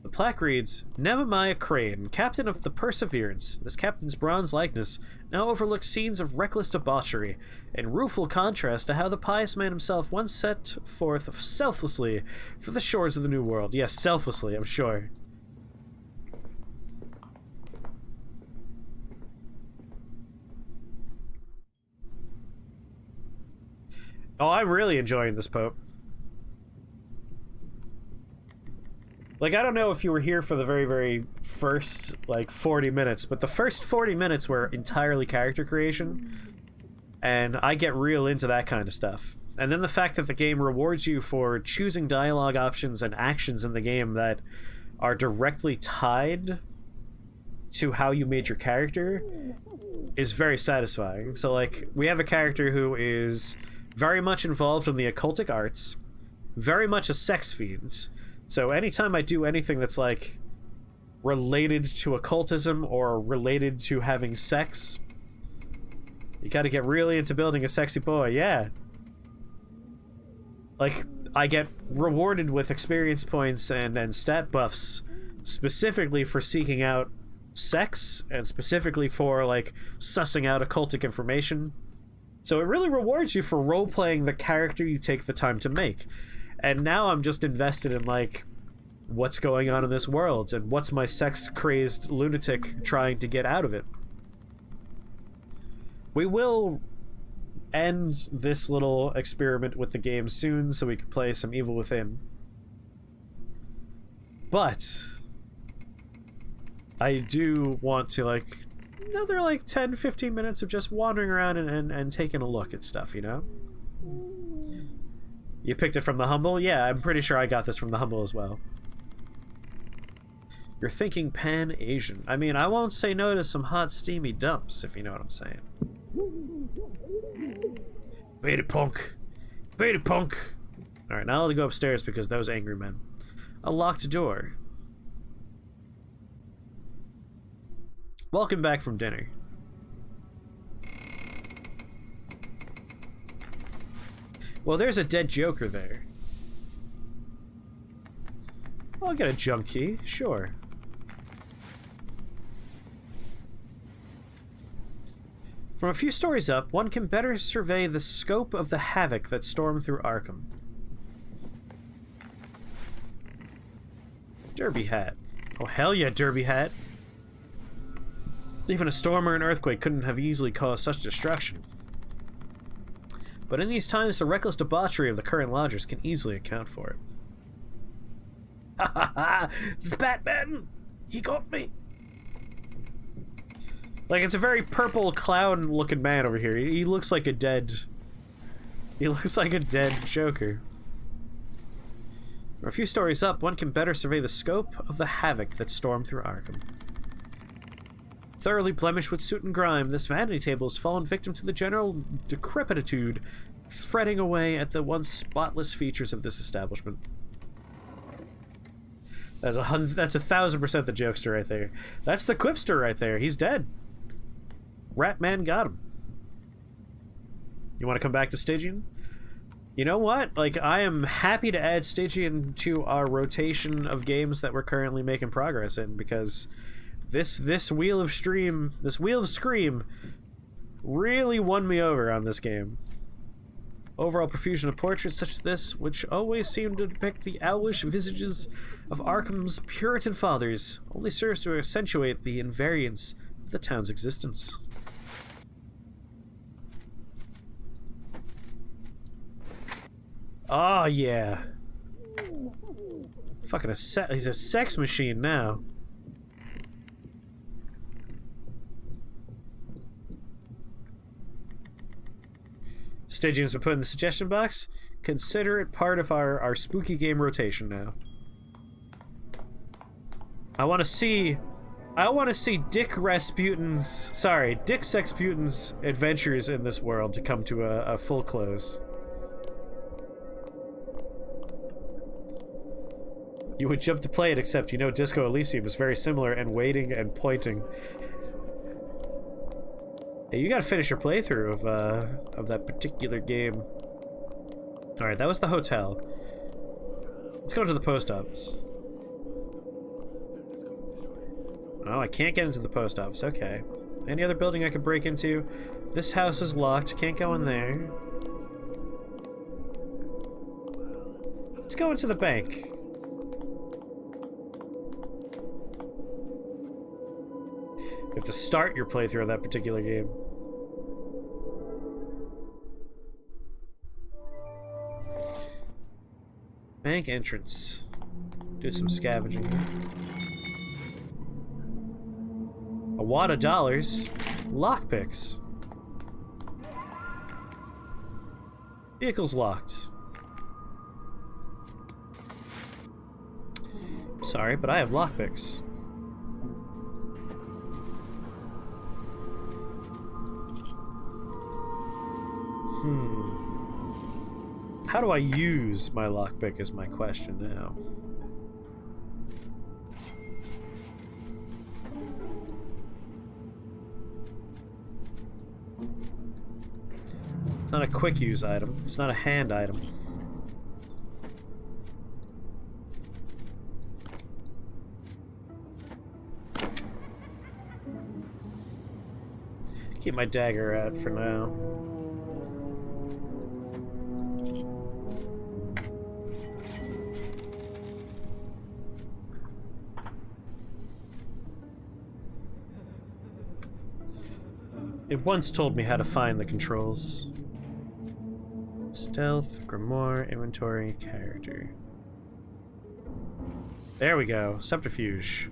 The plaque reads, Nehemiah Crane, captain of the Perseverance. This captain's bronze likeness now overlooks scenes of reckless debauchery, in rueful contrast to how the pious man himself once set forth selflessly for the shores of the New World. Yes, selflessly, I'm sure. Oh, I'm really enjoying this, Pope. Like, I don't know if you were here for the very, very first, like, 40 minutes, but the first 40 minutes were entirely character creation, and I get real into that kind of stuff. And then the fact that the game rewards you for choosing dialogue options and actions in the game that are directly tied to how you made your character is very satisfying. So, like, we have a character who is very much involved in the occultic arts, very much a sex fiend. So anytime I do anything that's, like, related to occultism or related to having sex, you gotta get really into building a sexy boy, yeah. Like, I get rewarded with experience points and stat buffs specifically for seeking out sex and specifically for, like, sussing out occultic information. So it really rewards you for role-playing the character you take the time to make. And now I'm just invested in, like, what's going on in this world and what's my sex-crazed lunatic trying to get out of it. We will end this little experiment with the game soon so we can play some Evil Within. But I do want to, like, another, like, 10-15 minutes of just wandering around and taking a look at stuff, you know? You picked it from the Humble? Yeah, I'm pretty sure I got this from the Humble as well. You're thinking Pan-Asian. I mean, I won't say no to some hot, steamy dumps, if you know what I'm saying. Beat it, punk. Beat it, punk. Alright, now I'll go upstairs because those angry men. A locked door. Welcome back from dinner. Well, there's a dead Joker there. I'll get a jump key, sure. From a few stories up, one can better survey the scope of the havoc that stormed through Arkham. Derby hat. Oh, hell yeah, derby hat. Even a storm or an earthquake couldn't have easily caused such destruction. But in these times, the reckless debauchery of the current lodgers can easily account for it. Ha ha ha! It's Batman! He got me! Like, it's a very purple clown-looking man over here. He looks like a dead... He looks like a dead Joker. A few stories up, one can better survey the scope of the havoc that stormed through Arkham. Thoroughly blemished with soot and grime, this vanity table has fallen victim to the general decrepitude, fretting away at the once spotless features of this establishment. That's 1,000% the jokester right there. That's the quipster right there. He's dead. Ratman got him. You want to come back to Stygian? You know what? Like, I am happy to add Stygian to our rotation of games that we're currently making progress in, because this Wheel of Scream really won me over on this game. Overall profusion of portraits such as this, which always seem to depict the owlish visages of Arkham's Puritan fathers, only serves to accentuate the invariance of the town's existence. Oh, yeah. Fucking he's a sex machine now. Stygian's been put in the suggestion box. Consider it part of our spooky game rotation now. I want to see Dick Sexputin's adventures in this world to come to a full close. You would jump to play it, except you know Disco Elysium is very similar and waiting and pointing. Hey, you gotta finish your playthrough of that particular game. Alright, that was the hotel. Let's go to the post office. Oh, I can't get into the post office. Okay. Any other building I could break into? This house is locked. Can't go in there. Let's go into the bank. You have to start your playthrough of that particular game. Bank entrance. Do some scavenging. A wad of dollars. Lockpicks. Vehicle's locked. Sorry, but I have lockpicks. How do I use my lockpick is my question now. It's not a quick use item. It's not a hand item. Keep my dagger out for now. It once told me how to find the controls. Stealth, grimoire, inventory, character. There we go. Subterfuge.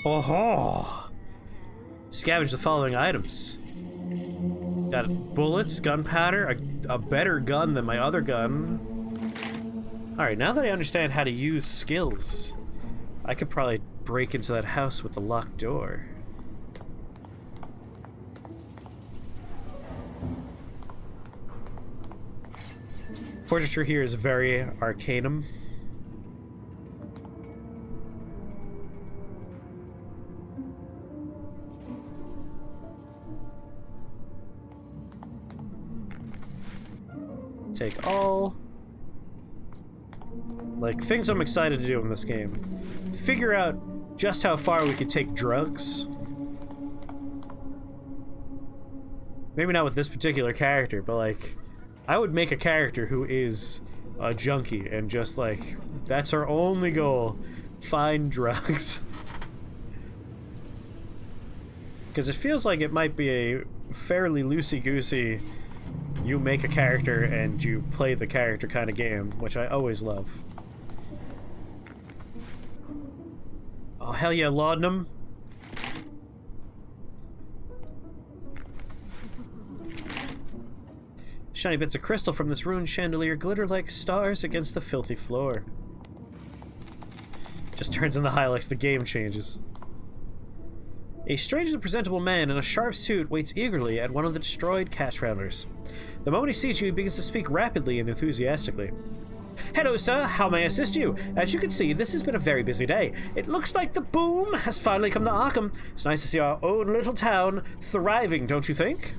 Oh-ho! Scavenge the following items. Got bullets, gunpowder, a better gun than my other gun. Alright, now that I understand how to use skills, I could probably break into that house with the locked door. Portraiture here is very arcanum. Take all. Like, things I'm excited to do in this game. Figure out just how far we could take drugs. Maybe not with this particular character, but like, I would make a character who is a junkie and just like, that's our only goal. Find drugs. Because it feels like it might be a fairly loosey-goosey, you make a character and you play the character kind of game, which I always love. Oh, hell yeah, laudanum. Shiny bits of crystal from this ruined chandelier glitter like stars against the filthy floor. Just turns into Hilux, the game changes. A strangely presentable man in a sharp suit waits eagerly at one of the destroyed cash rounders. The moment he sees you, he begins to speak rapidly and enthusiastically. Hello, sir. How may I assist you? As you can see, this has been a very busy day. It looks like the boom has finally come to Arkham. It's nice to see our own little town thriving, don't you think?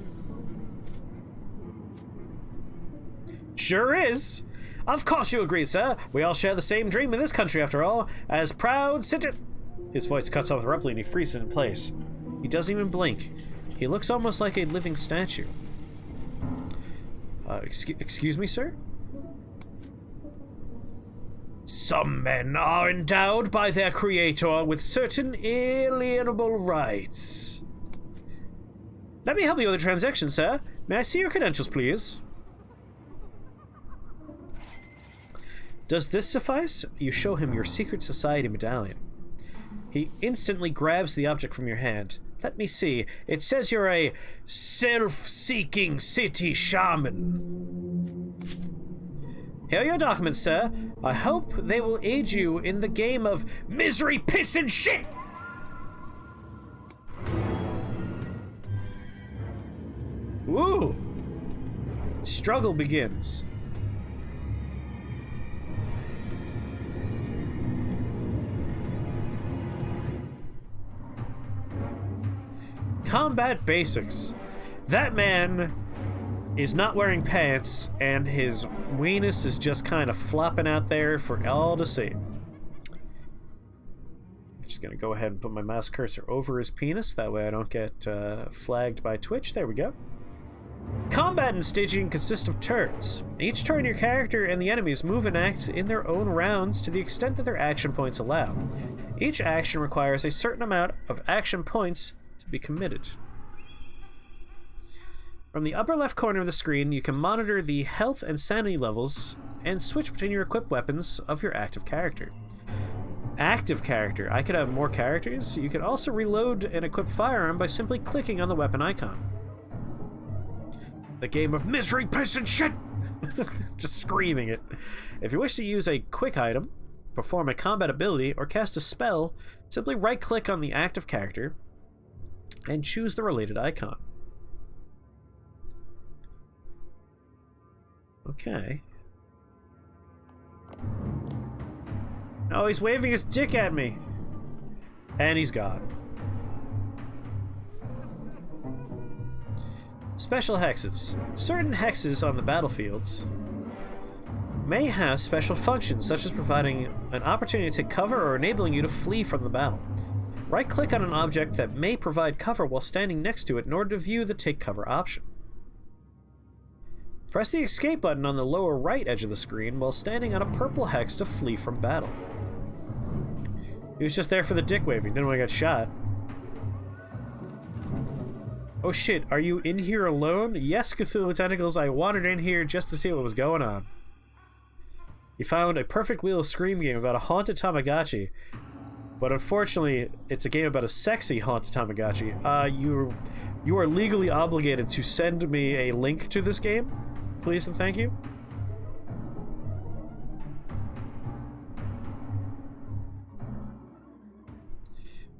Sure is. Of course you agree, sir. We all share the same dream in this country, after all. As proud citizens... His voice cuts off abruptly and he freezes in place. He doesn't even blink. He looks almost like a living statue. Excuse me, sir? Some men are endowed by their creator with certain inalienable rights. Let me help you with a transaction, sir. May I see your credentials, please? Does this suffice? You show him your secret society medallion. He instantly grabs the object from your hand. Let me see. It says you're a self-seeking city shaman. Here are your documents, sir. I hope they will aid you in the game of misery, piss, and shit! Ooh! Struggle begins. Combat basics. That man is not wearing pants, and his weenus is just kind of flopping out there for all to see. I'm just gonna go ahead and put my mouse cursor over his penis, that way I don't get flagged by Twitch. There we go. Combat in Stygian consists of turns. Each turn your character and the enemies move and act in their own rounds to the extent that their action points allow. Each action requires a certain amount of action points to be committed. From the upper left corner of the screen, you can monitor the health and sanity levels and switch between your equipped weapons of your active character. Active character. I could have more characters. You could also reload an equipped firearm by simply clicking on the weapon icon. The game of misery, piss, and shit! Just screaming it. If you wish to use a quick item, perform a combat ability, or cast a spell, simply right-click on the active character and choose the related icon. Okay. Oh, he's waving his dick at me. And he's gone. Special hexes. Certain hexes on the battlefields may have special functions, such as providing an opportunity to take cover or enabling you to flee from the battle. Right-click on an object that may provide cover while standing next to it in order to view the take cover option. Press the escape button on the lower right edge of the screen while standing on a purple hex to flee from battle. He was just there for the dick waving, didn't want to get shot. Oh shit, are you in here alone? Yes, Cthulhu Tentacles, I wandered in here just to see what was going on. You found a perfect Wheel of Scream game about a haunted Tamagotchi. But unfortunately, it's a game about a sexy haunted Tamagotchi. You You are legally obligated to send me a link to this game, please and thank you.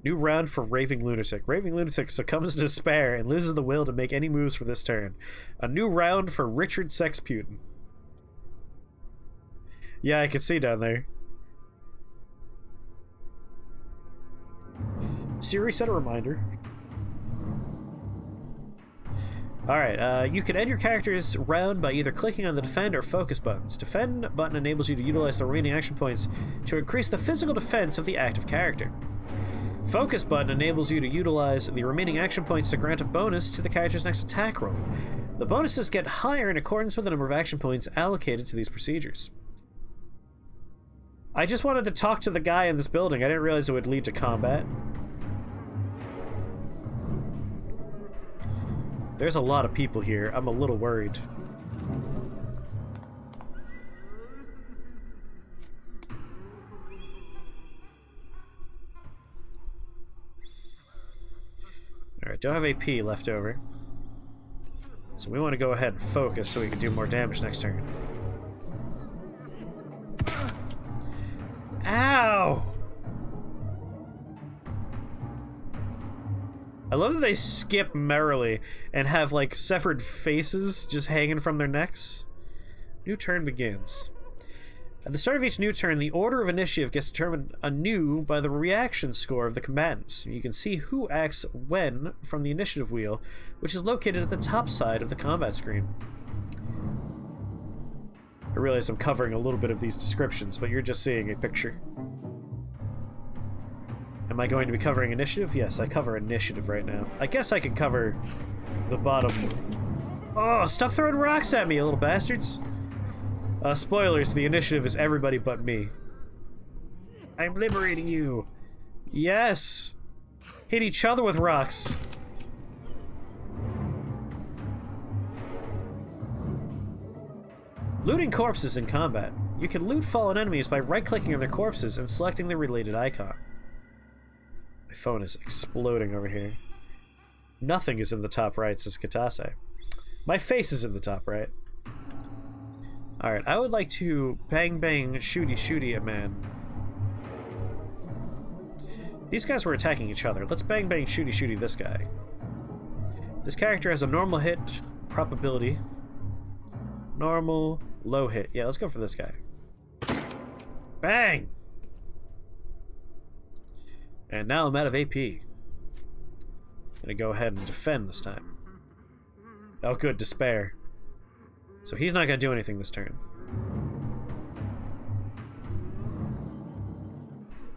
New round for Raving Lunatic. Raving Lunatic succumbs to despair and loses the will to make any moves for this turn. A new round for Richard Sexputin. Yeah, I can see down there. Siri set a reminder. Alright, you can end your character's round by either clicking on the defend or focus buttons. Defend button enables you to utilize the remaining action points to increase the physical defense of the active character. Focus button enables you to utilize the remaining action points to grant a bonus to the character's next attack roll. The bonuses get higher in accordance with the number of action points allocated to these procedures. I just wanted to talk to the guy in this building. I didn't realize it would lead to combat. There's a lot of people here. I'm a little worried. Alright, don't have AP left over. So we want to go ahead and focus so we can do more damage next turn. Ow! I love that they skip merrily and have, like, severed faces just hanging from their necks. New turn begins. At the start of each new turn, the order of initiative gets determined anew by the reaction score of the combatants. You can see who acts when from the initiative wheel, which is located at the top side of the combat screen. I realize I'm covering a little bit of these descriptions, but you're just seeing a picture. Am I going to be covering initiative? Yes, I cover initiative right now. I guess I can cover the bottom. Oh, stop throwing rocks at me, you little bastards. Spoilers, the initiative is everybody but me. I'm liberating you. Yes. Hit each other with rocks. Looting corpses in combat. You can loot fallen enemies by right-clicking on their corpses and selecting the related icon. My phone is exploding over here. Nothing is in the top right, says Katase. My face is in the top right. Alright, I would like to bang bang shooty shooty a man. These guys were attacking each other. Let's bang bang shooty shooty this guy. This character has a normal hit probability. Normal, low hit. Yeah, let's go for this guy. Bang! And now I'm out of AP. Gonna go ahead and defend this time. Oh good, despair. So he's not gonna do anything this turn.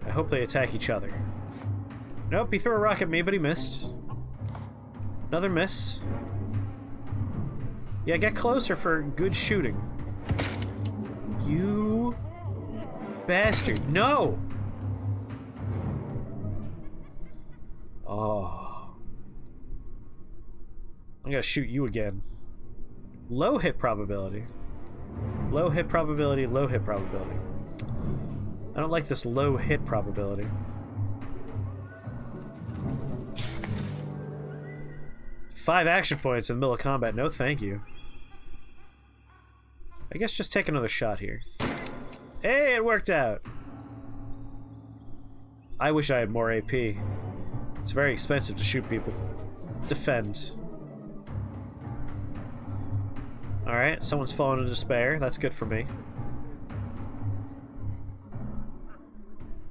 I hope they attack each other. Nope, he threw a rock at me, but he missed. Another miss. Yeah, get closer for good shooting. You bastard. No! Oh. I'm gonna shoot you again. Low hit probability. Low hit probability, low hit probability. I don't like this low hit probability. Five action points in the middle of combat. No, thank you. I guess just take another shot here. Hey, it worked out! I wish I had more AP. It's very expensive to shoot people. Defend. Alright, someone's fallen into despair. That's good for me.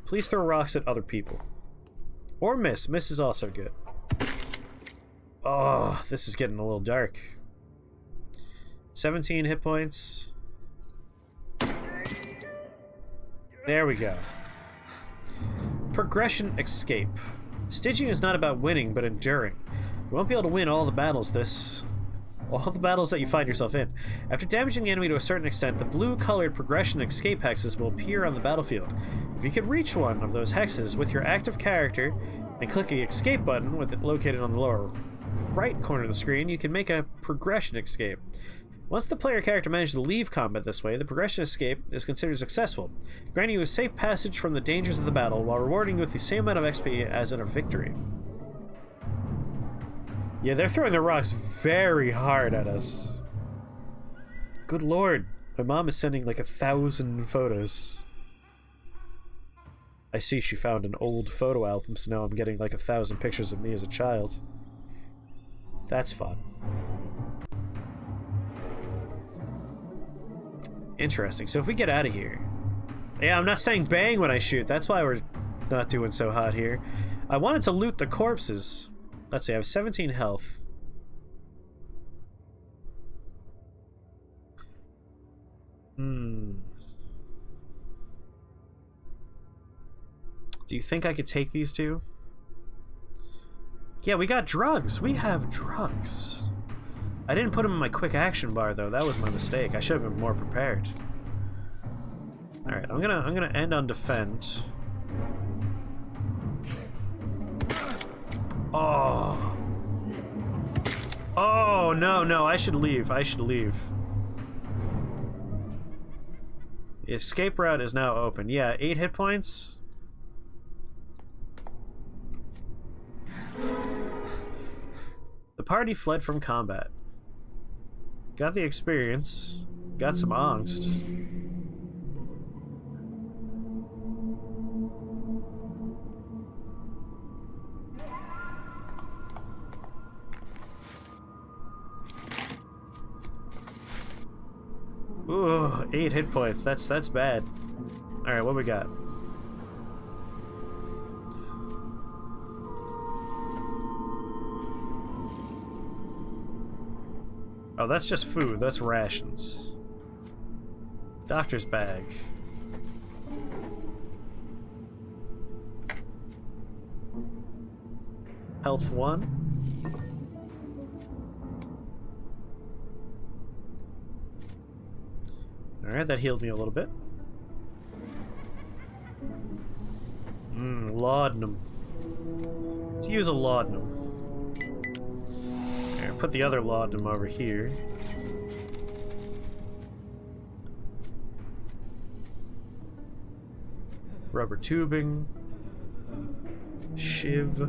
Please throw rocks at other people. Or miss. Miss is also good. Oh, this is getting a little dark. 17 hit points. There we go. Progression escape. Stygian is not about winning, but enduring. You won't be able to win all the battles that you find yourself in. After damaging the enemy to a certain extent, the blue-colored progression escape hexes will appear on the battlefield. If you can reach one of those hexes with your active character and click the escape button with it located on the lower right corner of the screen, you can make a progression escape. Once the player character manages to leave combat this way, the progression escape is considered successful, granting you a safe passage from the dangers of the battle while rewarding you with the same amount of XP as in a victory. Yeah, they're throwing the rocks very hard at us. Good lord. My mom is sending like 1,000 photos. I see she found an old photo album, so now I'm getting like 1,000 pictures of me as a child. That's fun. Interesting. So if we get out of here... Yeah, I'm not saying bang when I shoot. That's why we're not doing so hot here. I wanted to loot the corpses. Let's see, I have 17 health. Do you think I could take these two? Yeah, we got drugs. We have drugs. I didn't put them in my quick action bar though. That was my mistake. I should have been more prepared. All right, I'm gonna end on defend. Oh. Oh no! I should leave. I should leave. The escape route is now open. Yeah, 8 hit points. The party fled from combat. Got the experience. Got some angst. Ooh, 8 hit points. That's bad. Alright, what we got? Oh, that's just food. That's rations. Doctor's bag. Health 1. Alright, that healed me a little bit. Laudanum. Let's use a laudanum. Alright, put the other laudanum over here. Rubber tubing. Shiv. I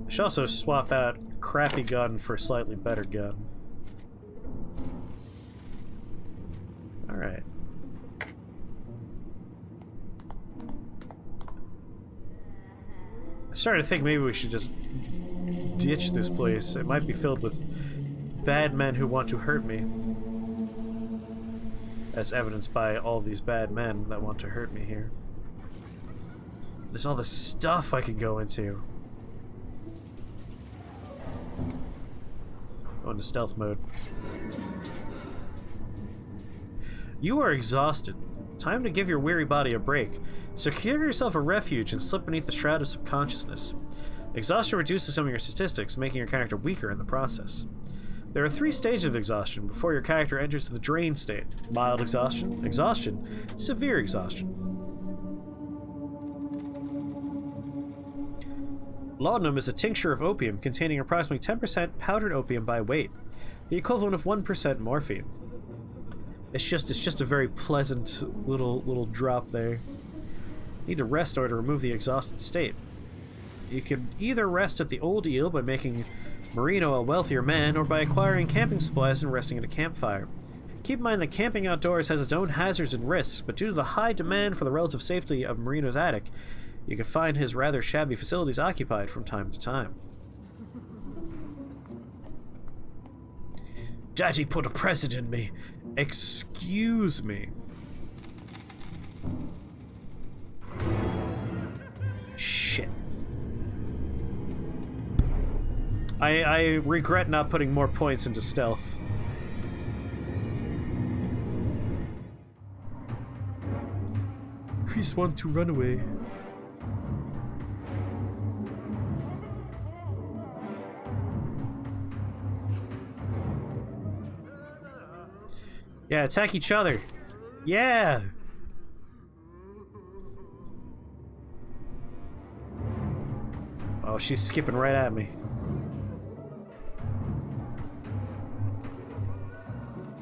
should also swap out crappy gun for a slightly better gun. Alright. I started to think maybe we should just ditch this place. It might be filled with bad men who want to hurt me. As evidenced by all these bad men that want to hurt me here. There's all this stuff I could go into. Go into stealth mode. You are exhausted. Time to give your weary body a break. Secure yourself a refuge and slip beneath the shroud of subconsciousness. Exhaustion reduces some of your statistics, making your character weaker in the process. There are 3 stages of exhaustion before your character enters the drain state. Mild exhaustion, exhaustion, severe exhaustion. Laudanum is a tincture of opium containing approximately 10% powdered opium by weight, the equivalent of 1% morphine. It's just a very pleasant little drop there. Need to rest or to remove the exhausted state. You can either rest at the Old Eel by making Marino a wealthier man, or by acquiring camping supplies and resting at a campfire. Keep in mind that camping outdoors has its own hazards and risks, but due to the high demand for the relative safety of Marino's attic, you can find his rather shabby facilities occupied from time to time. Daddy put a present in me. Excuse me. Shit. I regret not putting more points into stealth. Please want to run away. Yeah, attack each other. Yeah! Oh, she's skipping right at me.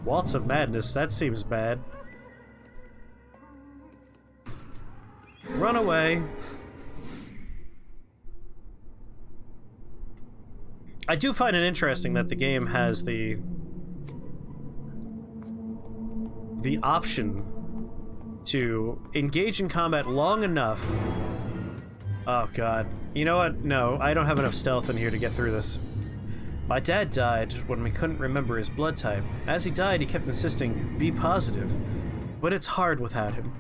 Waltz of Madness, that seems bad. Run away. I do find it interesting that the game has the option to engage in combat long enough. Oh god. You know what? No, I don't have enough stealth in here to get through this. My dad died when we couldn't remember his blood type. As he died, he kept insisting, be positive. But it's hard without him.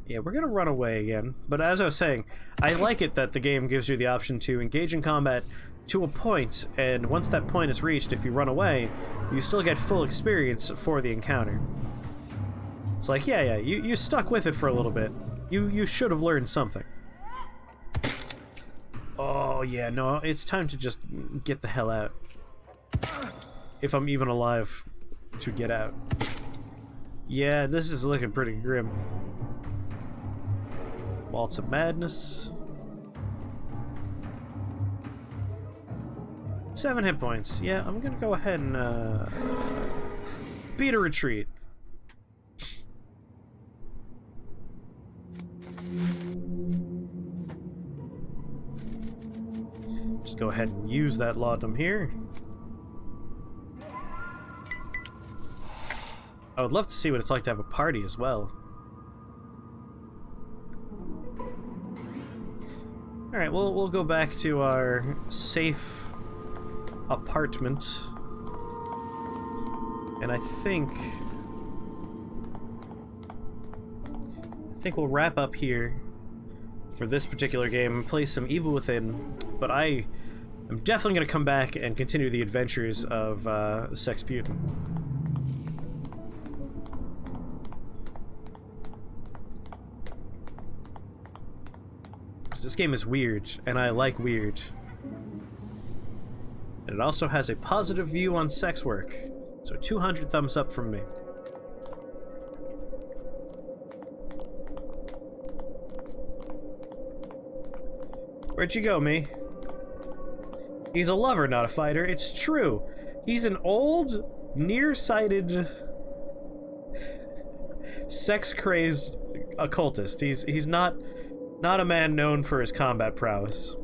Yeah, we're gonna run away again. But as I was saying, I like it that the game gives you the option to engage in combat to a point, and once that point is reached, if you run away, you still get full experience for the encounter. It's like, yeah, you stuck with it for a little bit. You should have learned something. Oh, yeah, no, it's time to just get the hell out. If I'm even alive to get out. Yeah, this is looking pretty grim. Waltz of Madness. 7 hit points. Yeah, I'm gonna go ahead and beat a retreat. Just go ahead and use that laudanum here. I would love to see what it's like to have a party as well. Alright, we'll go back to our safe apartment. And I think we'll wrap up here for this particular game and play some Evil Within, but I am definitely going to come back and continue the adventures of Sexputin. This game is weird, and I like weird. And it also has a positive view on sex work, so 200 thumbs up from me. Where'd you go, me? He's a lover, not a fighter. It's true. He's an old, nearsighted, sex-crazed occultist. He's not a man known for his combat prowess.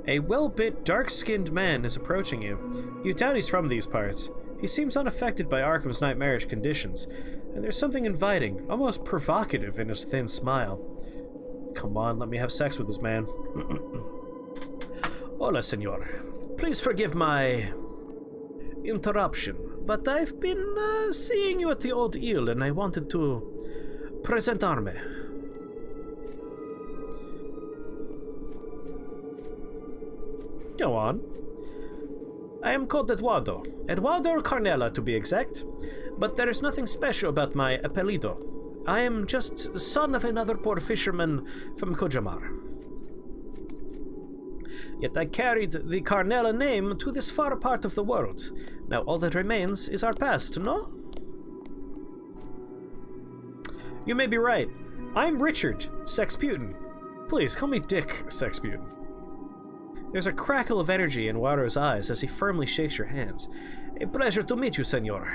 A well-bit, dark-skinned man is approaching you. You doubt he's from these parts. He seems unaffected by Arkham's nightmarish conditions, and there's something inviting, almost provocative in his thin smile. Come on, let me have sex with this man. Hola, senor. Please forgive my interruption, but I've been seeing you at the Old Eel, and I wanted to presentarme. Go on. I am called Eduardo. Eduardo Carnella, to be exact. But there is nothing special about my apellido. I am just son of another poor fisherman from Kojamar. Yet I carried the Carnella name to this far part of the world. Now all that remains is our past, no? You may be right. I'm Richard, Sexputin. Please, call me Dick, Sexputin. There's a crackle of energy in Waro's eyes as he firmly shakes your hands. A pleasure to meet you, senor.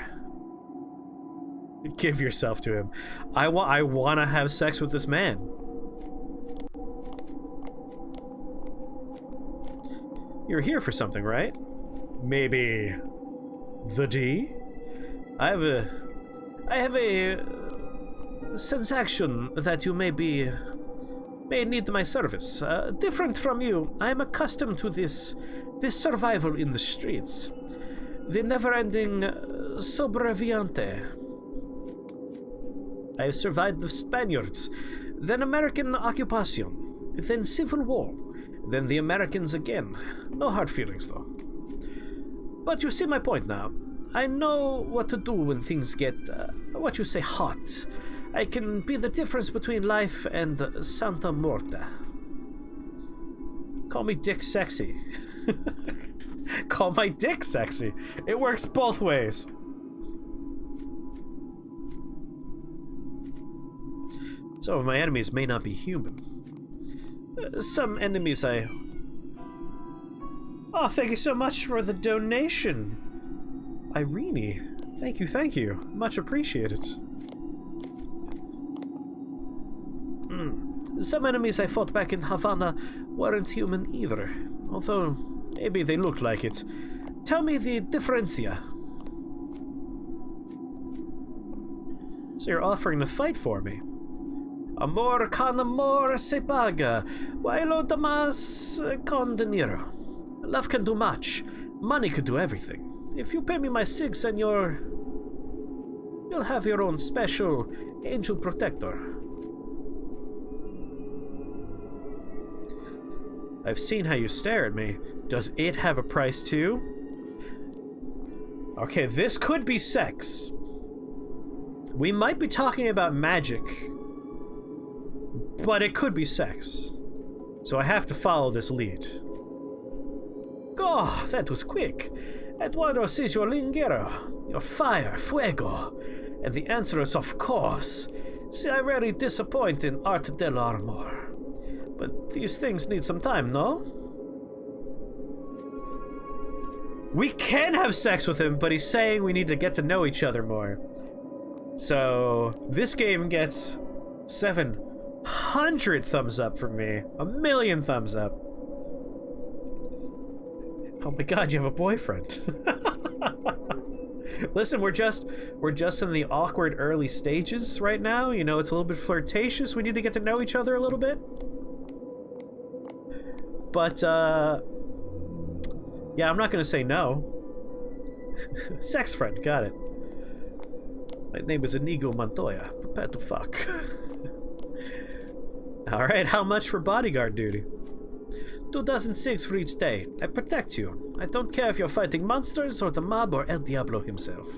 Give yourself to him. I want to have sex with this man. You're here for something, right? Maybe the D? I have a sensation that you may need my service. Different from you, I am accustomed to this survival in the streets. The never-ending sobreviviente. I have survived the Spaniards, then American occupation, then Civil War, then the Americans again. No hard feelings, though. But you see my point now. I know what to do when things get, what you say, hot. I can be the difference between life and Santa Morta. Call me Dick Sexy. Call my dick sexy. It works both ways. Some of my enemies may not be human. Some enemies Oh, thank you so much for the donation. Irene, thank you. Much appreciated. Some enemies I fought back in Havana weren't human either, although maybe they looked like it. Tell me the differencia. So you're offering to fight for me? Amor con amor se paga, while damas con dinero. Love can do much. Money could do everything. If you pay me my sig, senor, you'll have your own special angel protector. I've seen how you stare at me. Does it have a price too? Okay, this could be sex. We might be talking about magic, but it could be sex. So I have to follow this lead. Oh, that was quick. Eduardo sees your lingero, your fire, fuego. And the answer is of course. See, I rarely disappoint in art del armor. But these things need some time, no? We can have sex with him, but he's saying we need to get to know each other more. So, this game gets 700 thumbs up from me. 1,000,000 thumbs up. Oh my god, you have a boyfriend. Listen, we're just in the awkward early stages right now. You know, it's a little bit flirtatious. We need to get to know each other a little bit. But, yeah, I'm not gonna say no. Sex friend, got it. My name is Inigo Montoya. Prepare to fuck. Alright, how much for bodyguard duty? 2,006 for each day. I protect you. I don't care if you're fighting monsters or the mob or El Diablo himself.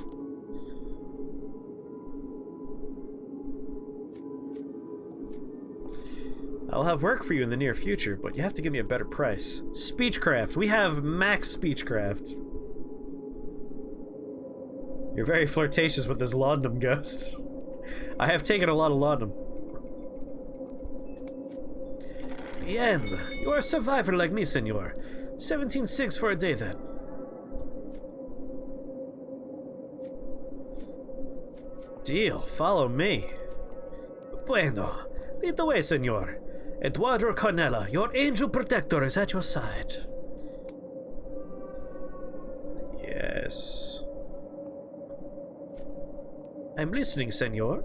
I'll have work for you in the near future, but you have to give me a better price. Speechcraft. We have max speechcraft. You're very flirtatious with this laudanum ghost. I have taken a lot of laudanum. Bien. You are a survivor like me, senor. 17.6 for a day, then. Deal. Follow me. Bueno. Lead the way, senor. Eduardo Carnella, your angel protector, is at your side. Yes. I'm listening, senor.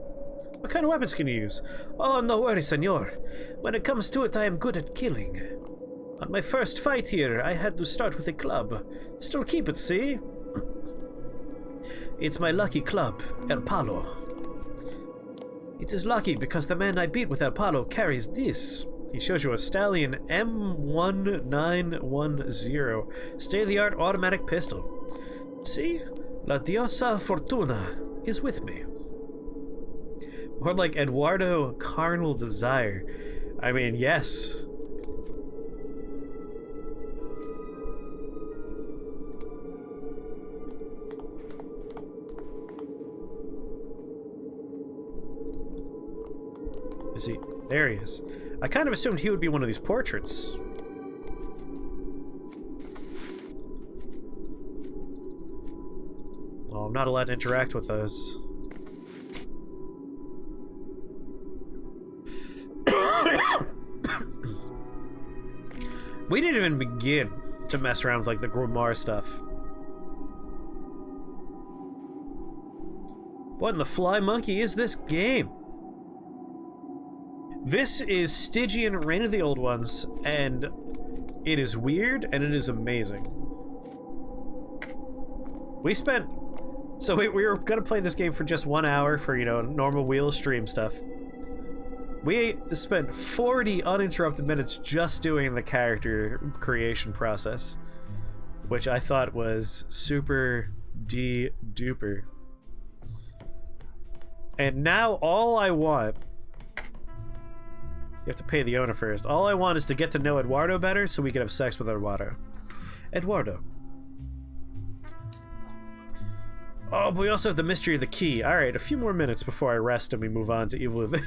What kind of weapons can you use? Oh, no worries, senor. When it comes to it, I am good at killing. On my first fight here, I had to start with a club. Still keep it, see? It's my lucky club, El Palo. It is lucky because the man I beat with El Palo carries this. He shows you a Stallion M1910, state-of-the-art automatic pistol. See? La Diosa Fortuna is with me. More like Eduardo Carnal Desire. I mean, yes. Is he? There he is. I kind of assumed he would be one of these portraits. Well, I'm not allowed to interact with those. We didn't even begin to mess around with, like, the Grimoire stuff. What in the fly monkey is this game? This is Stygian Reign of the Old Ones, and it is weird, and it is amazing. So we were gonna play this game for just 1 hour for, you know, normal wheel stream stuff. We spent 40 uninterrupted minutes just doing the character creation process, which I thought was super duper. And now all I want... You have to pay the owner first. All I want is to get to know Eduardo better so we can have sex with Eduardo. Eduardo. Oh, but we also have the mystery of the key. Alright, a few more minutes before I rest and we move on to Evil Within.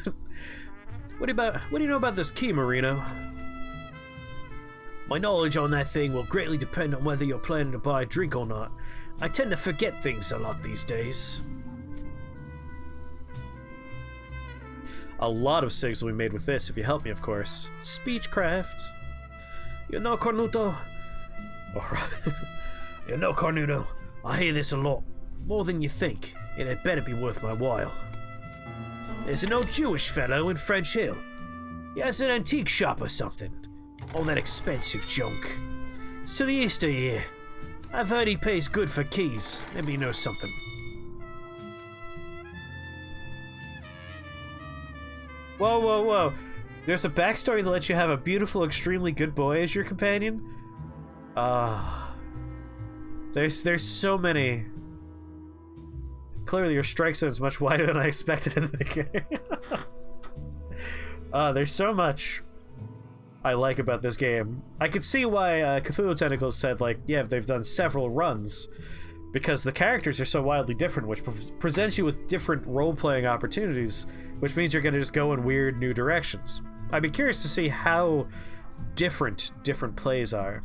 What do you know about this key, Marino? My knowledge on that thing will greatly depend on whether you're planning to buy a drink or not. I tend to forget things a lot these days. A lot of SIGs will be made with this, if you help me, of course. Speechcraft. You know, Cornuto. You know, Cornuto, I hear this a lot. More than you think, and it better be worth my while. There's an old Jewish fellow in French Hill. He has an antique shop or something. All that expensive junk. It's to the Easter year. I've heard he pays good for keys. Maybe he knows something. Whoa, whoa, whoa. There's a backstory that lets you have a beautiful, extremely good boy as your companion? There's so many. Clearly your strike zone is much wider than I expected in the game. There's so much I like about this game. I could see why Cthulhu Tentacles said, like, yeah, they've done several runs, because the characters are so wildly different, which presents you with different role-playing opportunities, which means you're going to just go in weird new directions. I'd be curious to see how different plays are.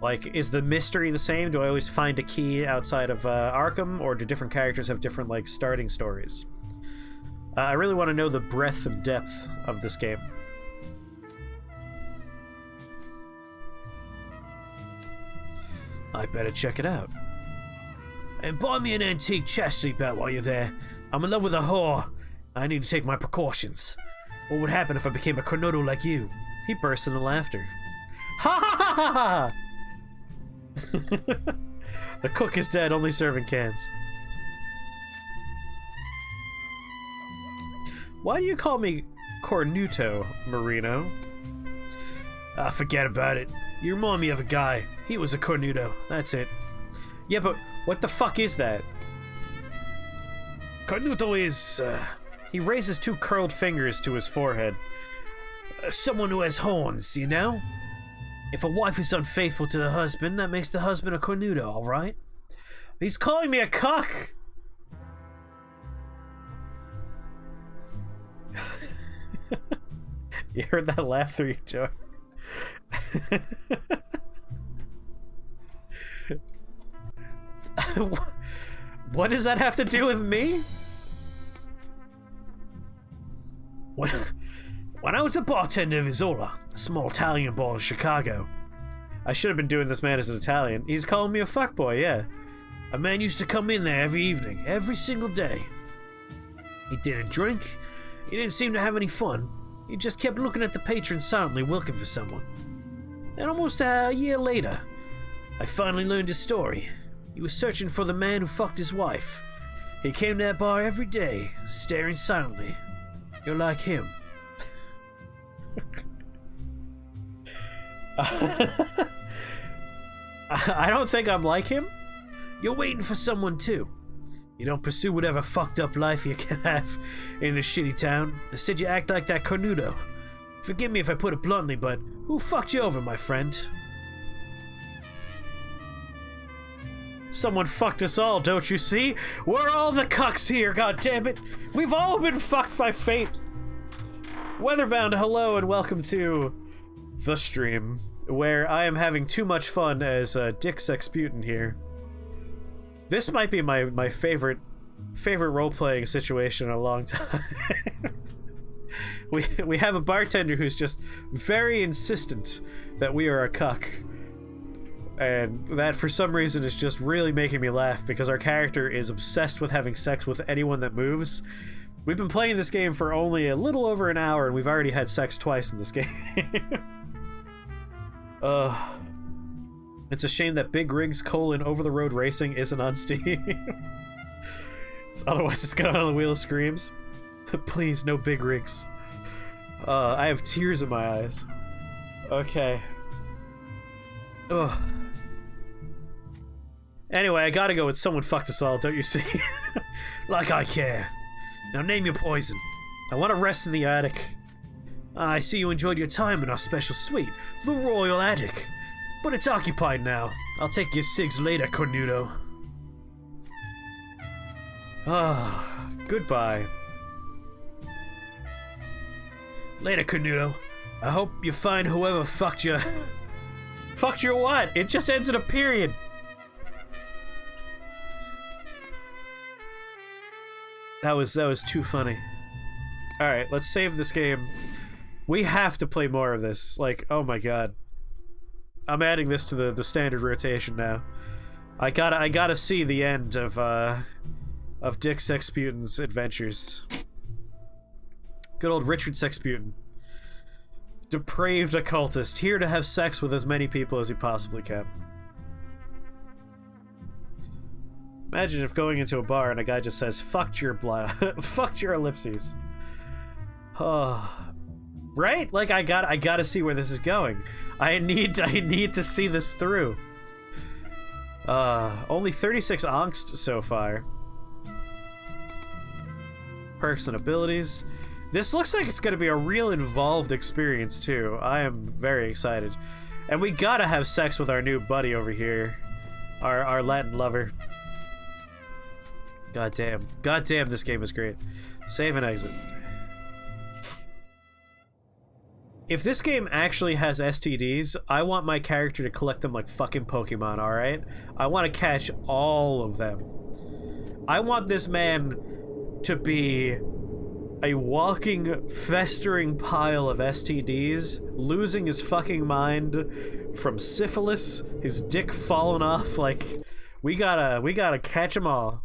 Like, is the mystery the same? Do I always find a key outside of Arkham, or do different characters have different, like, starting stories? I really want to know the breadth and depth of this game. I better check it out. And buy me an antique chastity belt while you're there. I'm in love with a whore. I need to take my precautions. What would happen if I became a Cornuto like you? He burst into laughter. Ha ha ha ha ha! The cook is dead, only serving cans. Why do you call me Cornuto, Marino? Forget about it. You remind me of a guy. He was a Cornuto. That's it. Yeah, but what the fuck is that? Cornuto is... He raises two curled fingers to his forehead. Someone who has horns, you know? If a wife is unfaithful to the husband, that makes the husband a Cornuto, alright? He's calling me a cuck! You heard that laugh through your door. What does that have to do with me? When I was a bartender of Isola, a small Italian bar in Chicago. I should have been doing this man as an Italian. He's calling me a fuckboy, yeah. A man used to come in there every evening, every single day. He didn't drink. He didn't seem to have any fun. He just kept looking at the patrons silently, looking for someone. And almost a year later, I finally learned his story. He was searching for the man who fucked his wife. He came to that bar every day, staring silently. You're like him. I don't think I'm like him. You're waiting for someone too. You don't pursue whatever fucked up life you can have in this shitty town. Instead you act like that Cornuto. Forgive me if I put it bluntly, but who fucked you over, my friend? Someone fucked us all, don't you see? We're all the cucks here, goddammit! We've all been fucked by fate! Weatherbound, hello and welcome to the stream, where I am having too much fun as Dick Sexputin here. This might be my favorite role-playing situation in a long time. we have a bartender who's just very insistent that we are a cuck. And that, for some reason, is just really making me laugh, because our character is obsessed with having sex with anyone that moves. We've been playing this game for only a little over an hour, and we've already had sex twice in this game. It's a shame that Big Rigs over-the-road racing isn't on Steam. Otherwise it's got on the Wheel of Screams. Please, no Big Rigs. I have tears in my eyes. Okay. Ugh. Anyway, I gotta go with someone fucked us all, don't you see? Like I care. Now name your poison. I want to rest in the attic. I see you enjoyed your time in our special suite, the Royal Attic. But it's occupied now. I'll take your cigs later, Cornuto. Goodbye. Later, Cornuto. I hope you find whoever fucked you. Fucked you what? It just ends in a period. That was too funny. Alright, let's save this game. We have to play more of this. Like, oh my god. I'm adding this to the standard rotation now. I gotta see the end of Dick Sexputin's adventures. Good old Richard Sexputin. Depraved occultist, here to have sex with as many people as he possibly can. Imagine if going into a bar and a guy just says, fucked your fucked your ellipses. Oh. Right? Like, I gotta see where this is going. I need to see this through. Only 36 angst so far. Perks and abilities. This looks like it's gonna be a real involved experience, too. I am very excited. And we gotta have sex with our new buddy over here. Our Latin lover. Goddamn. Goddamn, this game is great. Save and exit. If this game actually has STDs, I want my character to collect them like fucking Pokemon, alright? I want to catch all of them. I want this man to be a walking, festering pile of STDs, losing his fucking mind from syphilis, his dick falling off, like, we gotta catch them all.